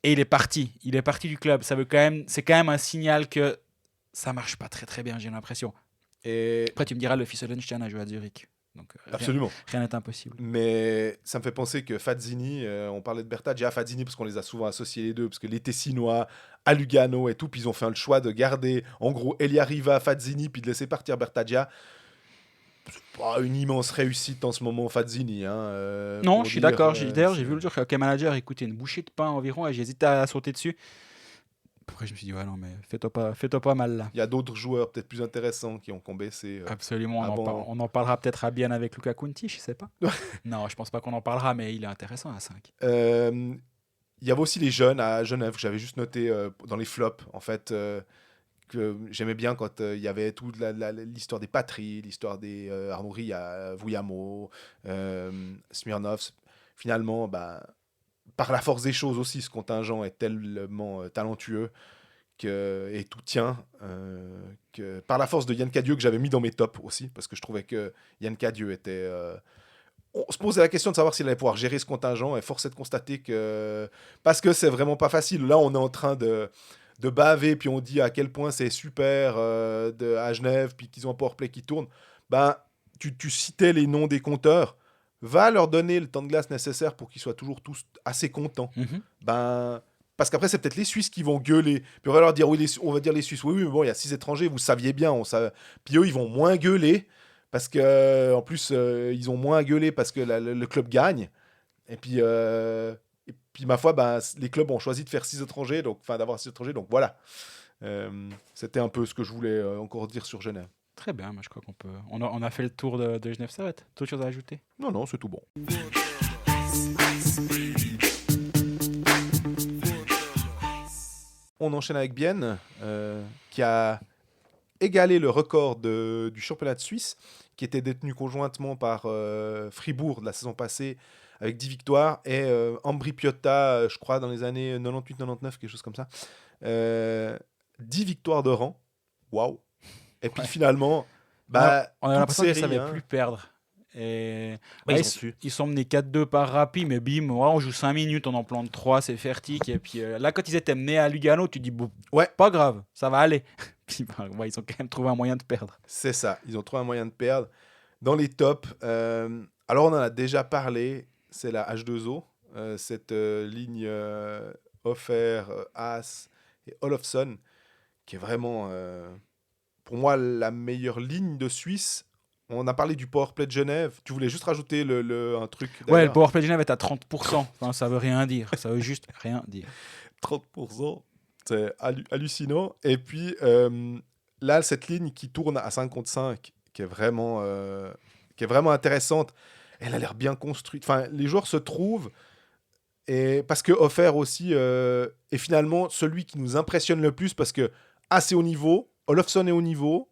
Et il est parti du club. C'est quand même un signal que ça marche pas très très bien, j'ai l'impression. Et Après, tu me diras, le fils de Lenstein a joué à Zurich. Donc, absolument. rien n'est impossible. Mais ça me fait penser que Fazzini, on parlait de Bertaggia, Fazzini, parce qu'on les a souvent associés les deux, parce que les Tessinois à Lugano et tout, puis ils ont fait le choix de garder, en gros, Elia Riva, Fazzini, puis de laisser partir Bertaggia. C'est pas une immense réussite en ce moment, Fazzini. Non, pour je suis dire, d'accord. D'ailleurs, c'est- j'ai vu le jour que le manager écoutait une bouchée de pain environ et j'hésitais à sauter dessus. Après, je me suis dit, ouais, non, mais fais-toi pas mal là. Il y a d'autres joueurs peut-être plus intéressants qui ont baissé. Absolument, avant. on en parlera peut-être à bien avec Luca Conti, je sais pas. Non, je pense pas qu'on en parlera, mais il est intéressant à 5. Il y avait aussi les jeunes à Genève, que j'avais juste noté dans les flops, en fait, que j'aimais bien quand il y avait toute l'histoire des Patries, l'histoire des Arnaud Ria, Vouillamo, Smirnov. Finalement, par la force des choses aussi, ce contingent est tellement talentueux et tout tient. Que, par la force de Yann Cadieux, que j'avais mis dans mes tops aussi, parce que je trouvais que Yann Cadieux était... on se posait la question de savoir s'il allait pouvoir gérer ce contingent, et force est de constater que... Parce que c'est vraiment pas facile. Là, on est en train de baver, puis on dit à quel point c'est super à Genève, puis qu'ils ont un powerplay qui tourne. Tu citais les noms des compteurs. Va leur donner le temps de glace nécessaire pour qu'ils soient toujours tous assez contents. Parce qu'après, c'est peut-être les Suisses qui vont gueuler. Puis on va leur dire, oui, on va dire les Suisses, oui, mais bon, il y a 6 étrangers, vous saviez bien. Puis eux, ils vont moins gueuler, parce que en plus, ils ont moins gueulé parce que le club gagne. Et puis, ma foi, les clubs ont choisi de faire 6 étrangers, d'avoir 6 étrangers, donc voilà. C'était un peu ce que je voulais encore dire sur Genève. Très bien, moi je crois qu'on peut. On a fait le tour de Genève Servette. D'autres choses à ajouter? Non, c'est tout bon. On enchaîne avec Bienne, qui a égalé le record du championnat de Suisse, qui était détenu conjointement par Fribourg de la saison passée, avec 10 victoires, et Ambri Piotta, je crois, dans les années 98-99, quelque chose comme ça. 10 victoires de rang. Waouh! Et puis finalement, on a toute l'impression qu'ils ne série, savaient plus perdre. Et ils ont su. ils sont menés 4-2 par Rappi, mais bim, ouais, on joue 5 minutes, on en plante 3, c'est fertique. Et puis là, quand ils étaient menés à Lugano, tu dis, bon, Ouais. pas grave, ça va aller. Puis ouais, ils ont quand même trouvé un moyen de perdre. C'est ça, ils ont trouvé un moyen de perdre. Dans les tops, alors on en a déjà parlé, c'est la H2O, cette ligne Offer, Haas et Olofsson, qui est vraiment, pour moi, la meilleure ligne de Suisse. On a parlé du powerplay de Genève. Tu voulais juste rajouter un truc Ouais, le d'ailleurs. powerplay de Genève est à 30%. Enfin, ça veut rien dire. Ça veut juste rien dire. 30%, c'est hallucinant. Et puis là, cette ligne qui tourne à 5 contre 5, qui est vraiment intéressante, elle a l'air bien construite. Enfin, les joueurs se trouvent, et parce que Offer aussi est finalement celui qui nous impressionne le plus, parce que assez haut niveau, Olofsson est au niveau.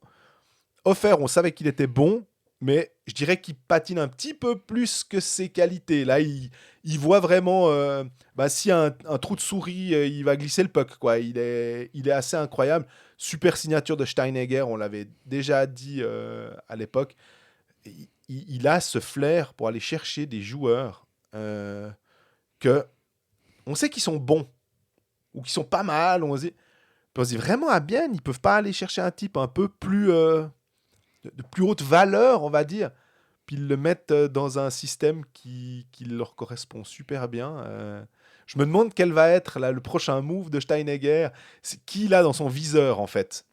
Offer, on savait qu'il était bon, mais je dirais qu'il patine un petit peu plus que ses qualités. Là, il voit vraiment s'il y a un trou de souris, il va glisser le puck, quoi. Il est assez incroyable. Super signature de Steinegger, on l'avait déjà dit à l'époque. Il a ce flair pour aller chercher des joueurs que on sait qu'ils sont bons ou qu'ils sont pas mal. On se dit vraiment à bien, ils peuvent pas aller chercher un type un peu plus de plus haute valeur, on va dire, puis ils le mettent dans un système qui leur correspond super bien. Je me demande quel va être là, le prochain move de Steinegger. C'est qui il a dans son viseur, en fait.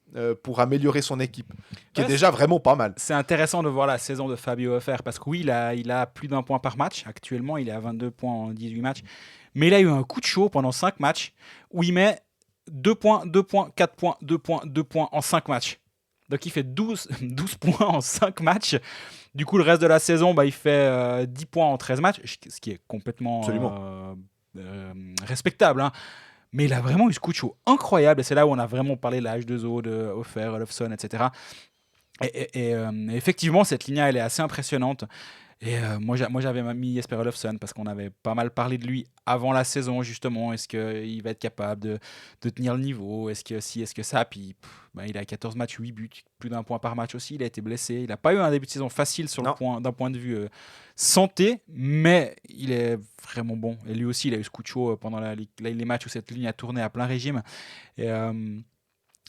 pour améliorer son équipe, qui est Ouais, déjà vraiment pas mal. c'est intéressant de voir la saison de Fabio Hoffer parce que oui, il a plus d'1 point par match. Actuellement, il est à 22 points en 18 matchs. Mais il a eu un coup de chaud pendant 5 matchs où il met 2 points, 2 points, 4 points, 2 points, 2 points en 5 matchs. Donc il fait 12 points en 5 matchs. Du coup, le reste de la saison, il fait 10 points en 13 matchs, ce qui est complètement respectable. Hein. Mais il a vraiment eu ce coup de chaud incroyable. Et c'est là où on a vraiment parlé de la H2O, de Hoffer, Olofsson, etc. Et effectivement, cette ligne, elle est assez impressionnante. Et moi, j'avais mis Jesper Olofsson parce qu'on avait pas mal parlé de lui avant la saison, justement. Est-ce qu'il va être capable de tenir le niveau? Est-ce que si, est-ce que ça? Puis il a 14 matchs, 8 buts, plus d'1 point par match aussi. Il a été blessé. Il n'a pas eu un début de saison facile d'un point de vue santé, mais il est vraiment bon. Et lui aussi, il a eu ce coup de chaud pendant les matchs où cette ligne a tourné à plein régime. Et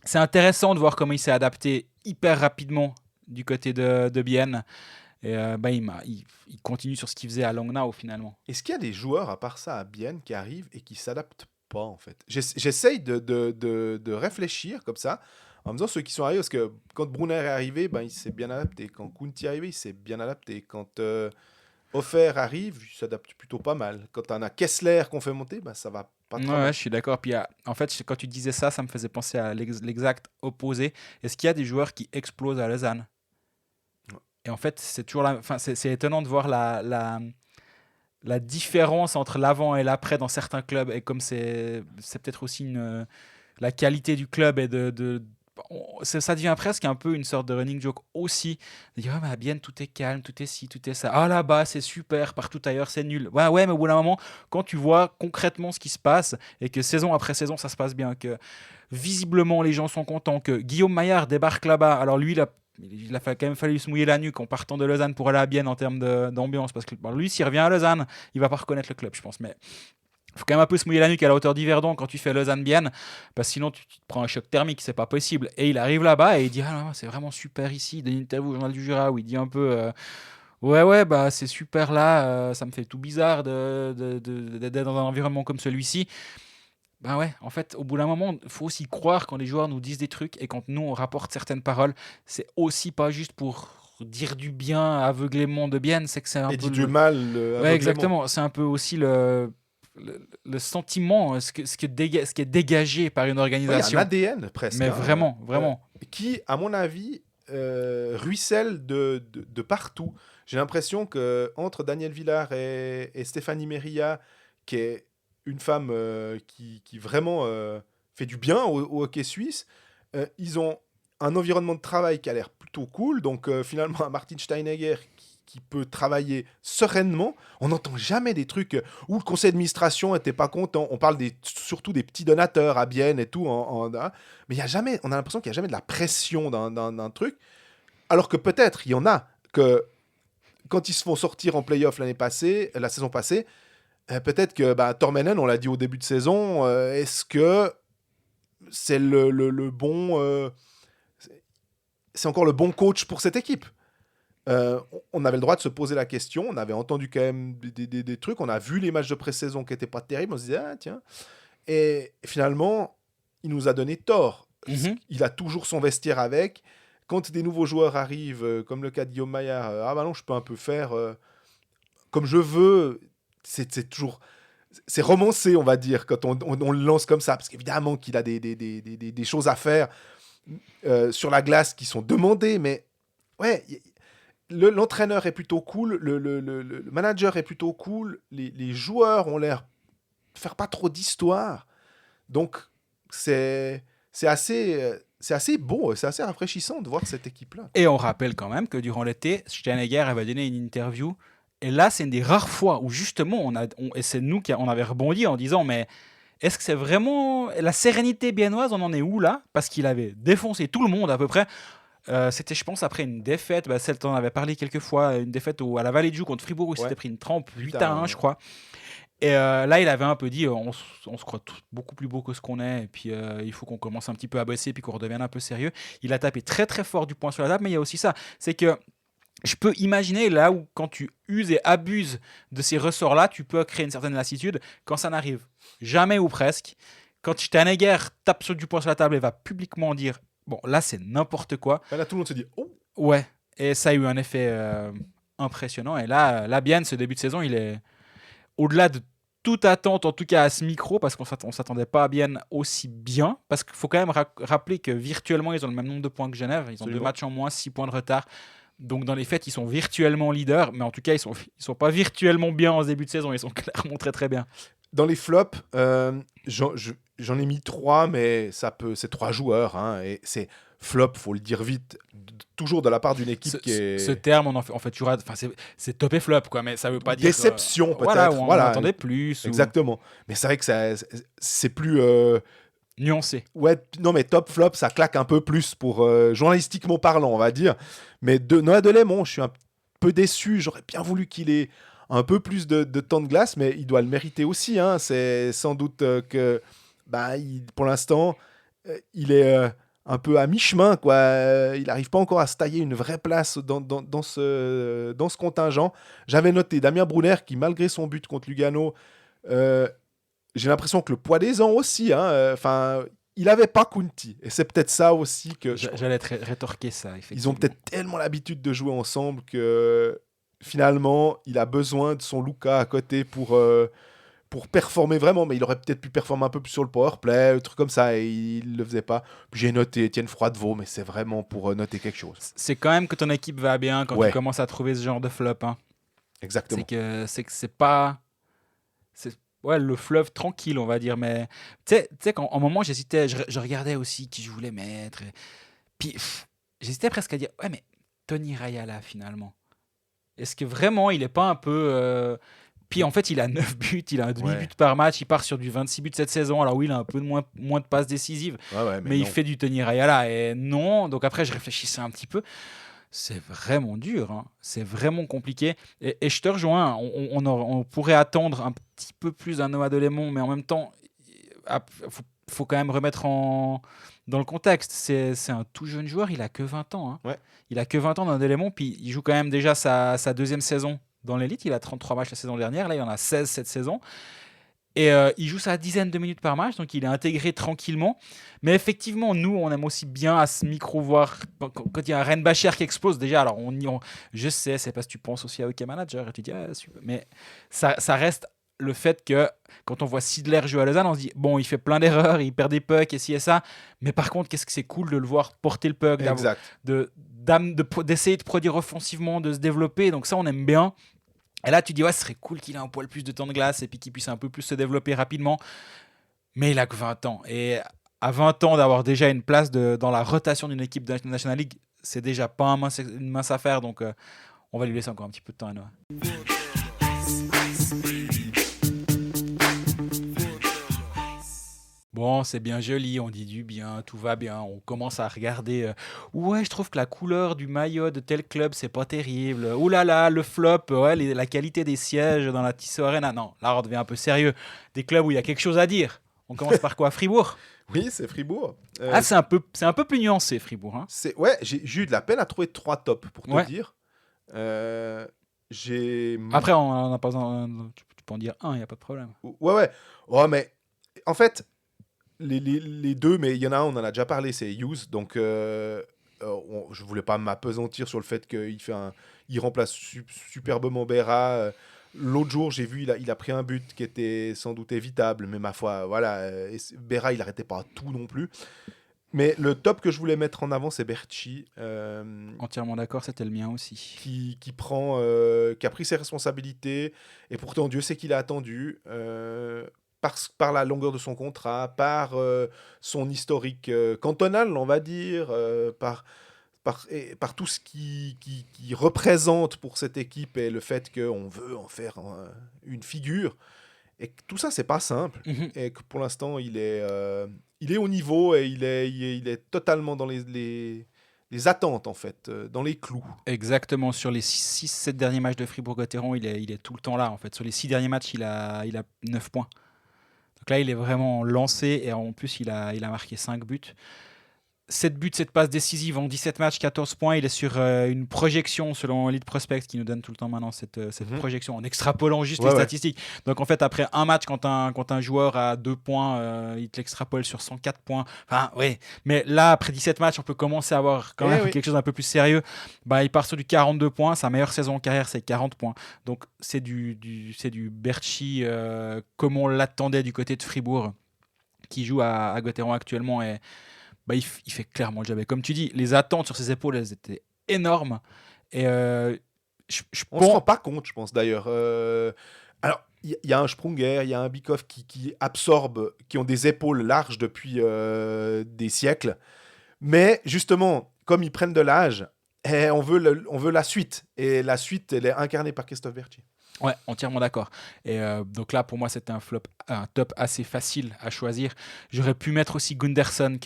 c'est intéressant de voir comment il s'est adapté hyper rapidement du côté de Bienne. Et il continue sur ce qu'il faisait à Langnau finalement. Est-ce qu'il y a des joueurs à part ça à Bienne qui arrivent et qui s'adaptent pas en fait? J'essaye de réfléchir comme ça en me disant ceux qui sont arrivés, parce que quand Brunner est arrivé, il s'est bien adapté. Quand Kunti est arrivé, il s'est bien adapté. Quand Hoffer arrive, il s'adapte plutôt pas mal. Quand on a Kessler qu'on fait monter, ça va pas trop mal. Ouais, je suis d'accord. Puis en fait, quand tu disais ça, ça me faisait penser à l'exact opposé. Est-ce qu'il y a des joueurs qui explosent à Lausanne? Et en fait, c'est toujours c'est étonnant de voir la différence entre l'avant et l'après dans certains clubs. Et comme c'est peut-être aussi la qualité du club et ça devient presque un peu une sorte de running joke aussi. De dire, mais à Bienne, tout est calme, tout est ci, tout est ça. Ah là-bas, c'est super, partout ailleurs, c'est nul. Ouais, mais au bout d'un moment, quand tu vois concrètement ce qui se passe et que saison après saison, ça se passe bien, que visiblement les gens sont contents, que Guillaume Maillard débarque là-bas. Alors lui, il a quand même fallu se mouiller la nuque en partant de Lausanne pour aller à Bienne en termes d'ambiance. Parce que lui, s'il revient à Lausanne, il va pas reconnaître le club, je pense. Mais il faut quand même un peu se mouiller la nuque à la hauteur d'Yverdon quand tu fais Lausanne-Bienne, parce que sinon tu te prends un choc thermique, c'est pas possible. Et il arrive là-bas et il dit c'est vraiment super ici. Il donne une interview au Journal du Jura où il dit un peu ouais, c'est super là, ça me fait tout bizarre d'être dans un environnement comme celui-ci. Ouais, en fait, au bout d'un moment, il faut aussi croire quand les joueurs nous disent des trucs et quand nous on rapporte certaines paroles, c'est aussi pas juste pour dire du bien aveuglément de Bienne, c'est que c'est un Et peu dit du mal Ouais, exactement. C'est un peu aussi le sentiment, ce qui est dégagé par une Il y a un organisation. ADN presque. Mais vraiment. Qui, à mon avis, ruisselle de partout. J'ai l'impression qu'entre Daniel Villard et Stéphanie Meria, qui est une femme qui vraiment fait du bien au hockey suisse, ils ont un environnement de travail qui a l'air plutôt cool. Donc finalement, Martin Steinegger qui peut travailler sereinement. On n'entend jamais des trucs où le conseil d'administration n'était pas content. On parle surtout des petits donateurs à Bienne et tout. Mais y a jamais, on a l'impression qu'il n'y a jamais de la pression d'un truc. Alors que peut-être, il y en a que quand ils se font sortir en play-off la saison passée, peut-être que Tormenen, on l'a dit au début de saison, est-ce que c'est le bon... c'est encore le bon coach pour cette équipe? On avait le droit de se poser la question. On avait entendu quand même des trucs. On a vu les matchs de pré-saison qui n'étaient pas terribles. On se disait, tiens. Et finalement, il nous a donné tort. Mhm. Il a toujours son vestiaire avec. Quand des nouveaux joueurs arrivent, comme le cas de Guillaume Maillard, non, je peux un peu faire comme je veux. C'est toujours... C'est romancé, on va dire, quand on le lance comme ça. Parce qu'évidemment qu'il a des choses à faire sur la glace qui sont demandées. Mais ouais... L'entraîneur est plutôt cool, le manager est plutôt cool, les joueurs ont l'air de faire pas trop d'histoire. Donc, c'est assez beau, c'est assez rafraîchissant de voir cette équipe-là. Et on rappelle quand même que durant l'été, Steinegger avait donné une interview. Et là, c'est une des rares fois où justement, et c'est nous on avait rebondi en disant, mais est-ce que c'est vraiment la sérénité biennoise, on en est où là? Parce qu'il avait défoncé tout le monde à peu près. C'était, je pense, après une défaite, celle dont on avait parlé quelques fois, une défaite à la Vallée du Joux contre Fribourg où il s'était pris une trempe 8-1, je crois. Et là, il avait un peu dit on se croit beaucoup plus beau que ce qu'on est, et puis il faut qu'on commence un petit peu à bosser, puis qu'on redevienne un peu sérieux. Il a tapé très très fort du poing sur la table, mais il y a aussi ça, c'est que je peux imaginer là où quand tu uses et abuses de ces ressorts-là, tu peux créer une certaine lassitude quand ça n'arrive jamais ou presque. Quand Steinegger tape sur du poing sur la table et va publiquement dire Bon, là, c'est n'importe quoi. Là, tout le monde se dit « Oh !» Ouais, et ça a eu un effet impressionnant. Et là, Bian, ce début de saison, il est au-delà de toute attente, en tout cas à ce micro, parce qu'on ne s'attendait pas à Bian aussi bien. Parce qu'il faut quand même rappeler que virtuellement, ils ont le même nombre de points que Genève. Ils ont 2 matchs en moins, 6 points de retard. Donc dans les faits, ils sont virtuellement leaders, mais en tout cas, ils sont pas virtuellement bien en ce début de saison. Ils sont clairement très très bien. Dans les flops, j'en ai mis 3, mais c'est 3 joueurs. Hein, et c'est flop, faut le dire vite, toujours de la part d'une équipe qui est... Ce terme, on en fait toujours... Enfin, c'est top et flop, quoi, mais ça veut pas dire... Déception, peut-être. Voilà, on attendait plus. Exactement. Mais c'est vrai que c'est plus... nuancé. Ouais, non, mais top flop, ça claque un peu plus pour journalistiquement parlant, on va dire. Mais Noah Delémont, je suis un peu déçu. J'aurais bien voulu qu'il ait un peu plus de temps de glace, mais il doit le mériter aussi. Hein. C'est sans doute que, pour l'instant, il est un peu à mi-chemin, quoi. Il n'arrive pas encore à se tailler une vraie place dans ce contingent. J'avais noté Damien Brunner qui, malgré son but contre Lugano, j'ai l'impression que le poids des ans aussi, il n'avait pas Kunti. Et c'est peut-être ça aussi que... J'allais rétorquer ça, effectivement. Ils ont peut-être tellement l'habitude de jouer ensemble que finalement, il a besoin de son Luka à côté pour performer vraiment. Mais il aurait peut-être pu performer un peu plus sur le powerplay, un truc comme ça, et il ne le faisait pas. Puis j'ai noté Étienne Froidevaux, mais c'est vraiment pour noter quelque chose. C'est quand même que ton équipe va bien quand tu commences à trouver ce genre de flop. Hein. Exactement. C'est que c'est pas... Ouais, le fleuve tranquille, on va dire. Mais tu sais, qu'en moment, j'hésitais, je regardais aussi qui je voulais mettre. Puis j'hésitais presque à dire, ouais, mais Tony Rayala, finalement. Est-ce que vraiment, il est pas un peu... Puis en fait, il a 9 buts, il a un demi-but par match, il part sur du 26 buts cette saison. Alors oui, il a un peu moins de passes décisives, mais il fait du Tony Rayala. Et non, donc après, je réfléchissais un petit peu. C'est vraiment dur, hein. C'est vraiment compliqué. Et je te rejoins, on pourrait attendre un petit peu plus d'un Noah Delémont, mais en même temps, faut quand même remettre dans le contexte. C'est un tout jeune joueur, il a que 20 ans. Hein. Ouais. Il a que 20 ans, Noah Delémont, puis il joue quand même déjà sa deuxième saison dans l'élite. Il a 33 matchs la saison dernière, là il en a 16 cette saison. Et il joue sa dizaine de minutes par match, donc il est intégré tranquillement. Mais effectivement, nous, on aime aussi bien à ce micro voir quand il y a un Ren Bachir qui explose. Déjà, alors je sais, c'est parce que tu penses aussi à OK Manager et tu dis, super. Mais ça reste le fait que quand on voit Sidler jouer à Lausanne, on se dit, bon, il fait plein d'erreurs, il perd des pucks et ci et ça. Mais par contre, qu'est-ce que c'est cool de le voir porter le puck, d'essayer de produire offensivement, de se développer. Donc ça, on aime bien. Et là, tu dis, ouais, ce serait cool qu'il ait un poil plus de temps de glace et puis qu'il puisse un peu plus se développer rapidement. Mais il a que 20 ans. Et à 20 ans, d'avoir déjà une place dans la rotation d'une équipe de National League, c'est déjà pas une mince affaire. Donc, on va lui laisser encore un petit peu de temps à Noah. Bon, c'est bien joli, on dit du bien, tout va bien, on commence à regarder. Ouais, je trouve que la couleur du maillot de tel club, c'est pas terrible. Ouh là là, le flop, ouais, la qualité des sièges dans la Tissot Arena. Non, là, on devient un peu sérieux. Des clubs où il y a quelque chose à dire. On commence par quoi? Fribourg? Oui, c'est Fribourg. C'est un peu plus nuancé, Fribourg. Hein. Ouais, j'ai eu de la peine à trouver 3 tops, pour te dire. Après, on a pas besoin, tu peux en dire un, il n'y a pas de problème. Ouais. Oh, mais en fait, les deux, mais il y en a un, on en a déjà parlé, c'est Hughes. Donc, je voulais pas m'apesantir sur le fait qu'il remplace superbement Berra. L'autre jour, j'ai vu, il a pris un but qui était sans doute évitable, mais ma foi, voilà, Berra, il n'arrêtait pas tout non plus. Mais le top que je voulais mettre en avant, c'est Berchi. Entièrement d'accord, c'était le mien aussi. Qui a pris ses responsabilités, et pourtant, Dieu sait qu'il a attendu. Par la longueur de son contrat, par son historique cantonal, on va dire, par tout ce qui représente pour cette équipe et le fait qu'on veut en faire une figure. Et que tout ça, c'est pas simple. Et que pour l'instant, il est au niveau et il est totalement dans les attentes, en fait, dans les clous. Exactement. Sur les 6-7 derniers matchs de Fribourg-Gotteron, il est tout le temps là. En fait. Sur les 6 derniers matchs, il a 9 points. Donc là, il est vraiment lancé et en plus, il a marqué 5 buts. 7 buts, 7 passes décisives en 17 matchs, 14 points. Il est sur une projection selon Elite Prospect qui nous donne tout le temps maintenant cette projection en extrapolant juste les statistiques. Donc en fait, après un match, quand un joueur a 2 points, il te l'extrapole sur 104 points. Enfin, oui. Mais là, après 17 matchs, on peut commencer à avoir quand même quelque chose d'un peu plus sérieux. Il part sur du 42 points. Sa meilleure saison en carrière, c'est 40 points. Donc c'est du Berchi comme on l'attendait du côté de Fribourg, qui joue à Gotteron actuellement. Et il fait clairement le job. Et comme tu dis, les attentes sur ses épaules, elles étaient énormes. Et on ne se rend pas compte, je pense, d'ailleurs. Alors, il y a un Sprunger, il y a un Bikoff qui absorbe, qui ont des épaules larges depuis des siècles. Mais justement, comme ils prennent de l'âge, on veut la suite. Et la suite, elle est incarnée par Christophe Berchi. Ouais, entièrement d'accord. Et donc là, pour moi, c'était un top assez facile à choisir. J'aurais pu mettre aussi Gunderson,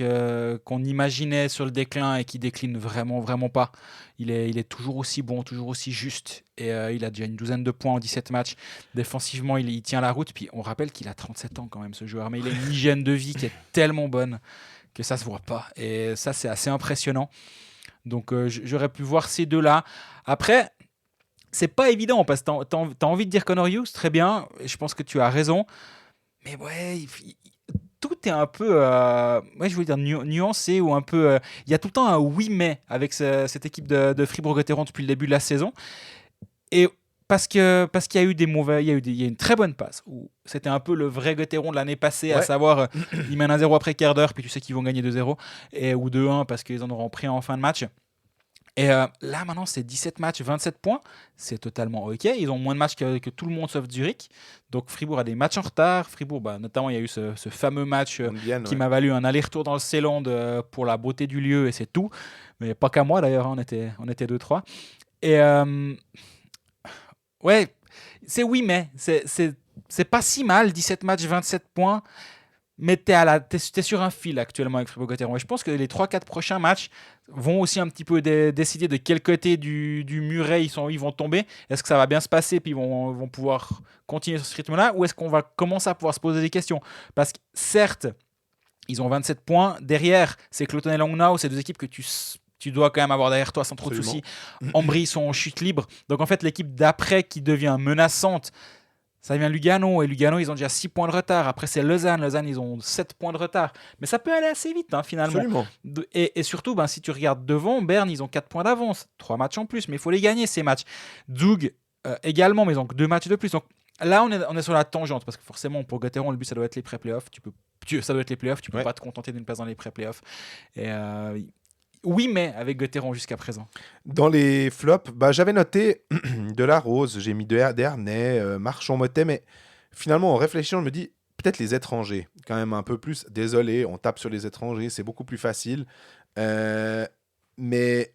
qu'on imaginait sur le déclin et qui décline vraiment, vraiment pas. Il est toujours aussi bon, toujours aussi juste. Et il a déjà une douzaine de points en 17 matchs. Défensivement, il tient la route. Puis on rappelle qu'il a 37 ans quand même, ce joueur. Mais il a une hygiène de vie qui est tellement bonne que ça se voit pas. Et ça, c'est assez impressionnant. Donc j'aurais pu voir ces deux-là. Après, c'est pas évident parce que t'as envie de dire Connor Hughes, très bien, je pense que tu as raison, mais ouais, tout est un peu, je voulais dire nuancé ou un peu. Il y a tout le temps un oui mais avec cette équipe de Fribourg-Gotteron depuis le début de la saison, et parce qu'il y a eu des mauvais, il y a une très bonne passe où c'était un peu le vrai Gotteron de l'année passée, à savoir ils mènent 1-0 après quart d'heure, puis tu sais qu'ils vont gagner 2-0 ou 2-1 parce qu'ils en auront pris en fin de match. Et là, maintenant, c'est 17 matchs, 27 points. C'est totalement OK. Ils ont moins de matchs que tout le monde sauf Zurich. Donc, Fribourg a des matchs en retard. Fribourg, notamment, il y a eu ce fameux match qui m'a valu un aller-retour dans le Seeland pour la beauté du lieu et c'est tout. Mais pas qu'à moi, d'ailleurs. On était 2-3. Et c'est oui, mais c'est pas si mal. 17 matchs, 27 points. Mais t'es sur un fil actuellement avec Fribourg-Gotteron. Et je pense que les 3-4 prochains matchs vont aussi un petit peu décider de quel côté du muret ils vont tomber. Est-ce que ça va bien se passer puis ils vont pouvoir continuer sur ce rythme-là, ou est-ce qu'on va commencer à pouvoir se poser des questions? Parce que certes, ils ont 27 points. Derrière, c'est Cloton et Langnau, c'est deux équipes que tu dois quand même avoir derrière toi sans trop de soucis. Ambry, ils sont en chute libre. Donc en fait, l'équipe d'après qui devient menaçante, ça vient Lugano, et Lugano, ils ont déjà 6 points de retard. Après, c'est Lausanne. Lausanne, ils ont 7 points de retard. Mais ça peut aller assez vite, finalement. Absolument. Et surtout, si tu regardes devant, Berne, ils ont 4 points d'avance. 3 matchs en plus, mais il faut les gagner, ces matchs. Zug, également, mais ils ont 2 matchs de plus. Donc là, on est sur la tangente, parce que forcément, pour Gotteron, le but, ça doit être les pré-playoffs. Ça doit être les playoffs. Tu peux pas te contenter d'une place dans les pré-playoffs. Et oui, mais avec Gotteron jusqu'à présent. Dans les flops, j'avais noté de la Rose, j'ai mis Dernay, Marchand, Motet, mais finalement, en réfléchissant, je me dis peut-être les étrangers, quand même un peu plus. Désolé, on tape sur les étrangers, c'est beaucoup plus facile. Mais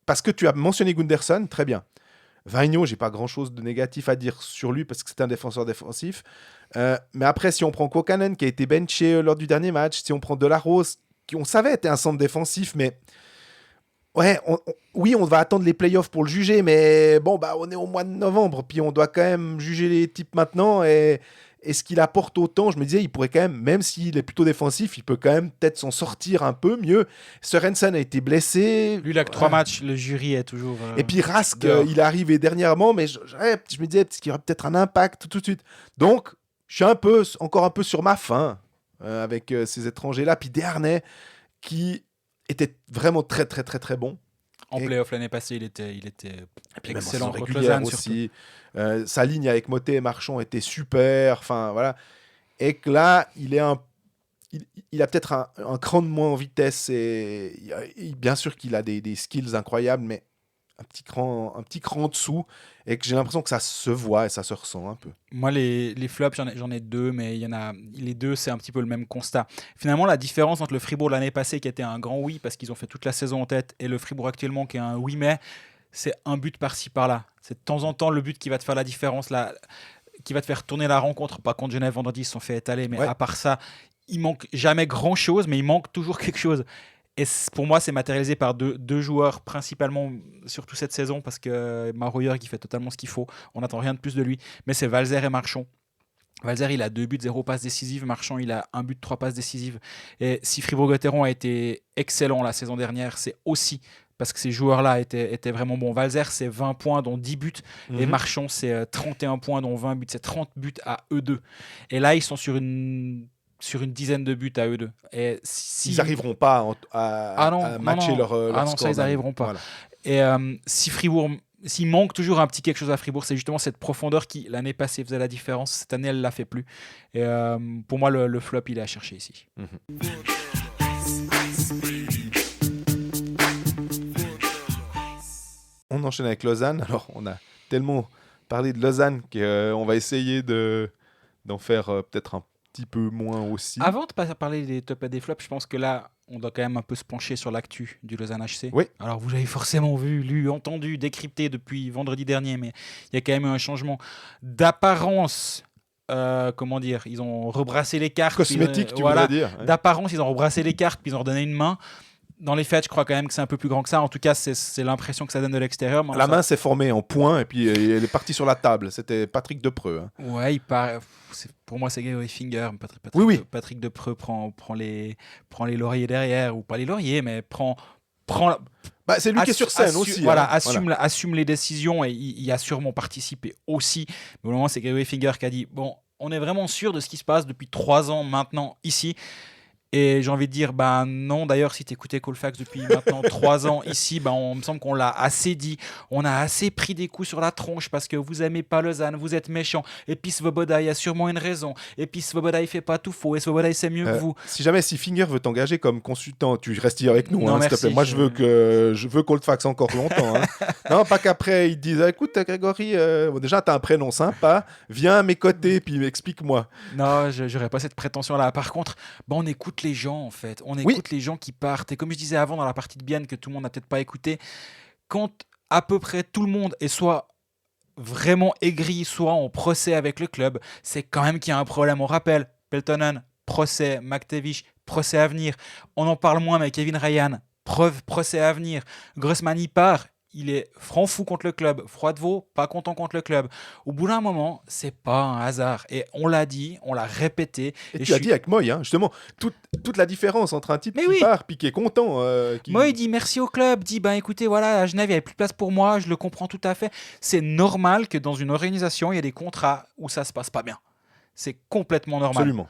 parce que tu as mentionné Gunderson, très bien. Vainio, j'ai pas grand-chose de négatif à dire sur lui parce que c'est un défenseur défensif. Mais après, si on prend Kokanen qui a été benché lors du dernier match, si on prend Delarose, qui on savait était un centre défensif, mais ouais, on va attendre les playoffs pour le juger, mais bon, on est au mois de novembre, puis on doit quand même juger les types maintenant, et ce qu'il apporte autant, je me disais, il pourrait quand même s'il est plutôt défensif, il peut quand même peut-être s'en sortir un peu mieux. Sørensen a été blessé. Lui, il a que 3 matchs, le jury est toujours... et puis Rask, il est arrivé dernièrement, mais je me disais qu'il y aurait peut-être un impact tout de suite. Donc, je suis encore un peu sur ma faim avec ces étrangers-là, puis Dernay, qui était vraiment très très très très bon. En play-off l'année passée, il était excellent contre Lausanne aussi. Sa ligne avec Motet et Marchand était super. Enfin voilà. Et que là, il a peut-être un cran de moins en vitesse et bien sûr qu'il a des skills incroyables, mais un petit cran en dessous, et que j'ai l'impression que ça se voit et ça se ressent un peu. Moi, les flops, j'en ai 2, mais les 2, c'est un petit peu le même constat. Finalement, la différence entre le Fribourg l'année passée, qui était un grand oui, parce qu'ils ont fait toute la saison en tête, et le Fribourg actuellement, qui est un oui, mais c'est un but par-ci, par-là. C'est de temps en temps le but qui va te faire la différence, qui va te faire tourner la rencontre. Pas contre Genève vendredi, ils se sont fait étaler, mais à part ça, il manque jamais grand-chose, mais il manque toujours quelque chose. Et pour moi, c'est matérialisé par deux joueurs principalement, surtout cette saison, parce que Maroyer qui fait totalement ce qu'il faut. On n'attend rien de plus de lui. Mais c'est Valzer et Marchand Valzer, il a 2 buts, 0 passes décisives. Marchand, il a 1 but, 3 passes décisives. Et si Fribourg-Gotteron a été excellent la saison dernière, c'est aussi parce que ces joueurs-là étaient vraiment bons. Valzer, c'est 20 points, dont 10 buts. Et Marchand, c'est 31 points, dont 20 buts. C'est 30 buts à eux deux. Et là, ils sont sur une dizaine de buts à eux deux. Et Ils n'arriveront pas à matcher leur non, score. ça, ils n'arriveront pas. Voilà. Et si Fribourg... S'il manque toujours un petit quelque chose à Fribourg, c'est justement cette profondeur qui, l'année passée, faisait la différence. Cette année, elle ne la fait plus. Et pour moi, le flop, il est à chercher ici. On enchaîne avec Lausanne. Alors, on a tellement parlé de Lausanne qu'on va essayer d'en faire peut-être un petit peu moins aussi. Avant de parler des tops et des flops, je pense que là, on doit quand même un peu se pencher sur l'actu du Lausanne HC. Oui. Alors, vous l'avez forcément vu, lu, entendu, décrypté depuis vendredi dernier, mais il y a quand même eu un changement d'apparence. Comment dire, ils ont rebrassé les cartes. Cosmétique, tu voudrais dire. Ouais. D'apparence, ils ont rebrassé les cartes, puis ils ont redonné une main. Dans les faits, je crois quand même que c'est un peu plus grand que ça. En tout cas, c'est l'impression que ça donne de l'extérieur. La main s'est formée en point et puis elle est partie sur la table. C'était Patrick Depreux. Hein. Ouais, il paraît. Pour moi, c'est Grégory Finger. Oui. Patrick Depreux prend les lauriers derrière, ou pas les lauriers, mais prend c'est lui qui est sur scène aussi. Voilà, assume les décisions et il a sûrement participé aussi. Mais au moment, c'est Grégory Finger qui a dit bon, on est vraiment sûr de ce qui se passe depuis 3 ans maintenant ici. Et j'ai envie de dire, non, d'ailleurs, si tu écoutais Colfax depuis maintenant 3 ans ici, on me semble qu'on l'a assez dit. On a assez pris des coups sur la tronche parce que vous aimez pas Lausanne, vous êtes méchants. Et puis Svoboda, il y a sûrement une raison. Et puis Svoboda, il fait pas tout faux. Et Svoboda, il sait mieux que vous. Si Finger veut t'engager comme consultant, tu restes avec nous, non, s'il te plaît. Moi, je veux Colfax encore longtemps. Non, pas qu'après, ils te disent, écoute, Grégory, déjà, t'as un prénom sympa, viens à mes côtés, puis explique-moi. Non, j'aurais pas cette prétention-là. Par contre, on écoute les gens, en fait. On écoute les gens qui partent. Et comme je disais avant dans la partie de Bienne, que tout le monde n'a peut-être pas écouté, quand à peu près tout le monde est soit vraiment aigri, soit en procès avec le club, c'est quand même qu'il y a un problème. On rappelle, Peltonen, procès, McTavish, procès à venir. On en parle moins, mais Kevin Ryan, procès à venir. Grossman y part. Il est franc fou contre le club. Froidevaux, pas content contre le club. Au bout d'un moment, c'est pas un hasard. Et on l'a dit, on l'a répété. Et tu as dit avec Moy, justement, toute la différence entre un type part puis qui est content. Moy dit merci au club, dit écoutez, voilà, à Genève, il n'y avait plus de place pour moi, je le comprends tout à fait. C'est normal que dans une organisation, il y ait des contrats où ça se passe pas bien. C'est complètement normal. Absolument.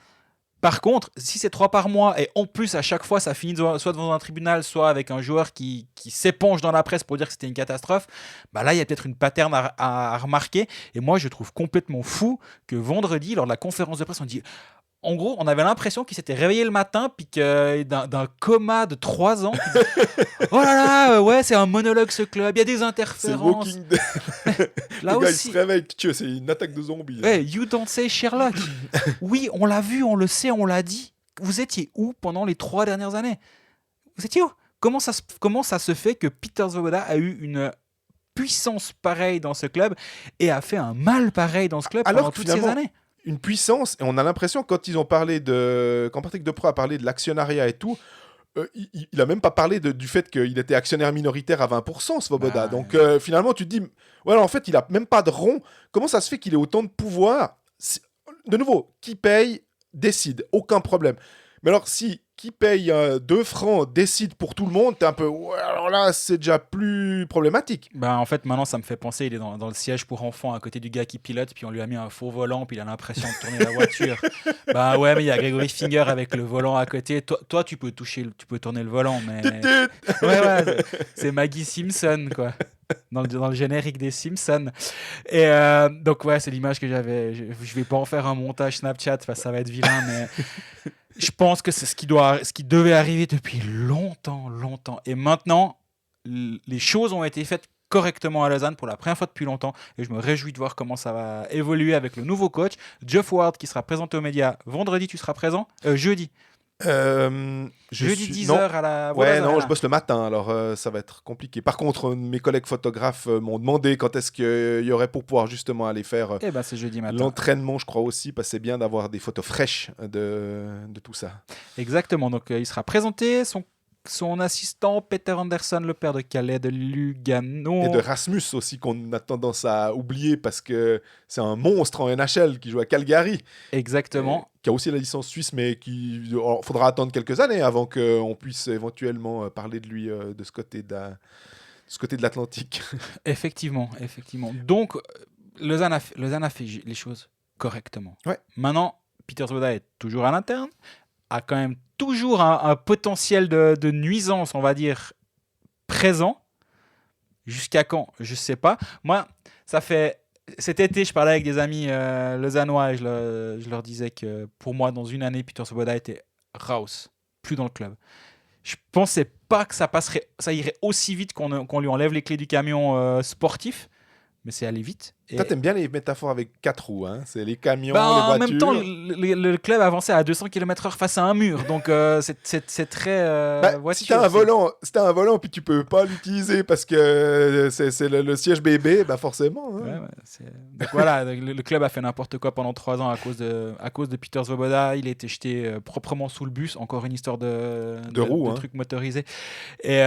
Par contre, si c'est 3 par mois et en plus à chaque fois ça finit soit devant un tribunal, soit avec un joueur qui s'éponge dans la presse pour dire que c'était une catastrophe, là il y a peut-être une pattern à remarquer. Et moi je trouve complètement fou que vendredi, lors de la conférence de presse, on dit... En gros, on avait l'impression qu'il s'était réveillé le matin puis que d'un coma de 3 ans. Oh là là, ouais, c'est un monologue ce club, il y a des interférences. C'est Walking Dead. Là aussi. Il se réveille, c'est une attaque de zombies. Hey, you don't say Sherlock. Oui, on l'a vu, on le sait, on l'a dit. Vous étiez où pendant les 3 dernières années? Vous étiez où? Comment ça se fait que Peter Svoboda a eu une puissance pareille dans ce club et a fait un mal pareil dans ce club pendant toutes ces années? Une puissance, et on a l'impression quand Patrick Depreux a parlé de l'actionnariat et tout, il a même pas parlé du fait qu'il était actionnaire minoritaire à 20%, Svoboda. Donc finalement tu te dis, en fait il a même pas de rond. Comment ça se fait qu'il ait autant de pouvoir? De nouveau, qui paye décide, aucun problème. Mais alors si qui paye 2 francs décide pour tout le monde, t'es un peu... alors là, c'est déjà plus problématique. En fait, maintenant, ça me fait penser, il est dans le siège pour enfants à côté du gars qui pilote, puis on lui a mis un faux volant, puis il a l'impression de tourner la voiture. Ouais, mais il y a Grégory Finger avec le volant à côté. Toi, tu peux tourner le volant, mais... ouais, c'est Maggie Simpson, quoi. Dans le générique des Simpsons. Et donc, c'est l'image que j'avais. Je vais pas en faire un montage Snapchat, parce que ça va être vilain, mais... Je pense que c'est ce qui devait arriver depuis longtemps. Et maintenant, les choses ont été faites correctement à Lausanne pour la première fois depuis longtemps. Et je me réjouis de voir comment ça va évoluer avec le nouveau coach, Geoff Ward, qui sera présenté aux médias vendredi. Tu seras présent jeudi. Jeudi 10h à la... je bosse le matin, alors ça va être compliqué. Par contre, mes collègues photographes m'ont demandé quand est-ce qu'il y aurait pour pouvoir justement aller faire c'est jeudi matin. L'entraînement, je crois aussi, parce que c'est bien d'avoir des photos fraîches de tout ça. Exactement, donc il sera présenté, son son assistant Peter Anderson, le père de Calais de Lugano. Et de Rasmus aussi, qu'on a tendance à oublier parce que c'est un monstre en NHL qui joue à Calgary. Exactement. Qui a aussi la licence suisse, mais il faudra attendre quelques années avant qu'on puisse éventuellement parler de lui de ce côté de l'Atlantique. Effectivement. Donc, Lausanne a fait les choses correctement. Ouais. Maintenant, Peter Svoboda est toujours à l'interne, a quand même toujours un potentiel de nuisance, on va dire, présent. Jusqu'à quand? Je sais pas. Moi, ça fait... Cet été, je parlais avec des amis lausannois et je leur disais que pour moi, dans une année, Peter Svoboda était raus, plus dans le club. Je pensais pas que ça irait aussi vite qu'on lui enlève les clés du camion sportif, mais c'est allé vite. Toi, t'aimes bien les métaphores avec 4 roues, hein? C'est les camions, Bah, les en voitures. même temps, le club avançait à 200 km/h face à un mur, donc c'est très voiture. Si t'as un volant puis tu peux pas l'utiliser parce que c'est le siège bébé, bah forcément. Hein. Ouais, donc voilà, le club a fait n'importe quoi pendant 3 ans à cause de Peter Svoboda. Il a été jeté proprement sous le bus, encore une histoire de roues, hein. trucs motorisés. Et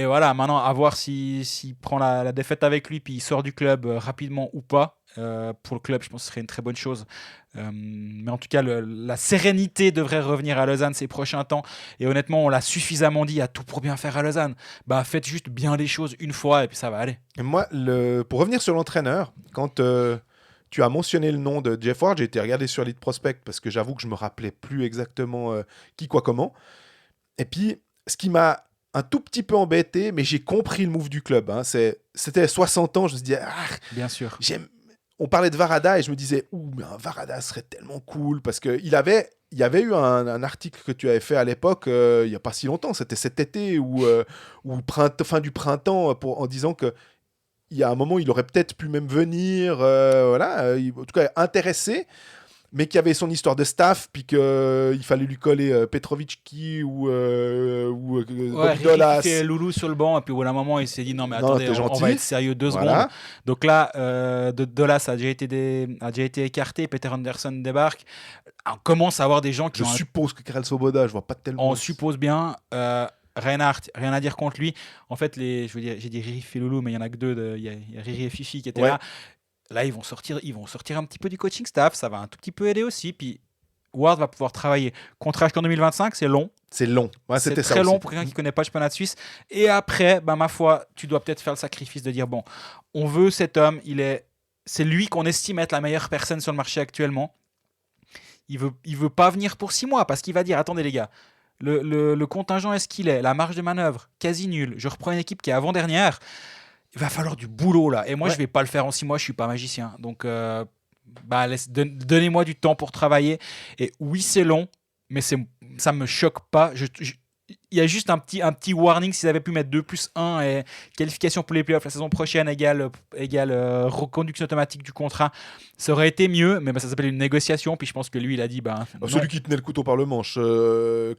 voilà, maintenant à voir s'il prend la défaite avec lui puis il sort du club rapidement ou pas. Pour le club, je pense que ce serait une très bonne chose. Mais en tout cas, la sérénité devrait revenir à Lausanne ces prochains temps. Et honnêtement, on l'a suffisamment dit, à tout pour bien faire à Lausanne. Bah, faites juste bien les choses une fois et puis ça va aller. Et moi, pour revenir sur l'entraîneur, quand tu as mentionné le nom de Jeff Ward, j'ai été regarder sur Elite Prospect parce que j'avoue que je me rappelais plus exactement qui, quoi, comment. Et puis, ce qui m'a un tout petit peu embêté, mais j'ai compris le move du club. Hein. C'était 60 ans, je me suis dit, bien sûr. On parlait de Varada et je me disais, mais un Varada serait tellement cool parce qu'il y avait eu un article que tu avais fait à l'époque, il n'y a pas si longtemps, c'était cet été ou fin du printemps, en disant que il y a un moment, il aurait peut-être pu même venir, en tout cas intéressé, mais qu'il y avait son histoire de staff, puis qu'il fallait lui coller Petrovicki ou Bobby Dolas. Il fait Loulou sur le banc, et puis au moment, il s'est dit non, mais attendez, on va être sérieux 2 secondes. Donc là, Dolas a déjà été écarté, Peter Anderson débarque. On commence à avoir des gens qui Je suppose que Karel Svoboda, je vois pas tellement. On suppose bien. Reinhardt, rien à dire contre lui. En fait, j'ai dit Riri et Loulou, mais il y en a que 2. Il y a Riri et Fifi qui étaient là. Là, ils vont sortir un petit peu du coaching staff. Ça va un tout petit peu aider aussi. Puis Ward va pouvoir travailler. Contrat jusqu'en 2025, c'est long. C'est long. Ouais, c'est très long pour quelqu'un qui ne connaît pas le championnat de Suisse. Et après, ma foi, tu dois peut-être faire le sacrifice de dire bon, on veut cet homme. C'est lui qu'on estime être la meilleure personne sur le marché actuellement. Il veut pas venir pour 6 mois parce qu'il va dire attendez les gars, le contingent est ce qu'il est, la marge de manœuvre quasi nulle. Je reprends une équipe qui est avant-dernière. Il va falloir du boulot là. Et moi, je vais pas le faire en 6 mois. Je suis pas magicien. Donc, donnez-moi du temps pour travailler. Et oui, c'est long, mais ça me choque pas. Il y a juste un petit warning. S'ils avaient pu mettre 2+1 et qualification pour les playoffs la saison prochaine égale reconduction automatique du contrat, ça aurait été mieux. Mais ça s'appelle une négociation. Puis je pense que lui, il a dit celui qui tenait le couteau par le manche,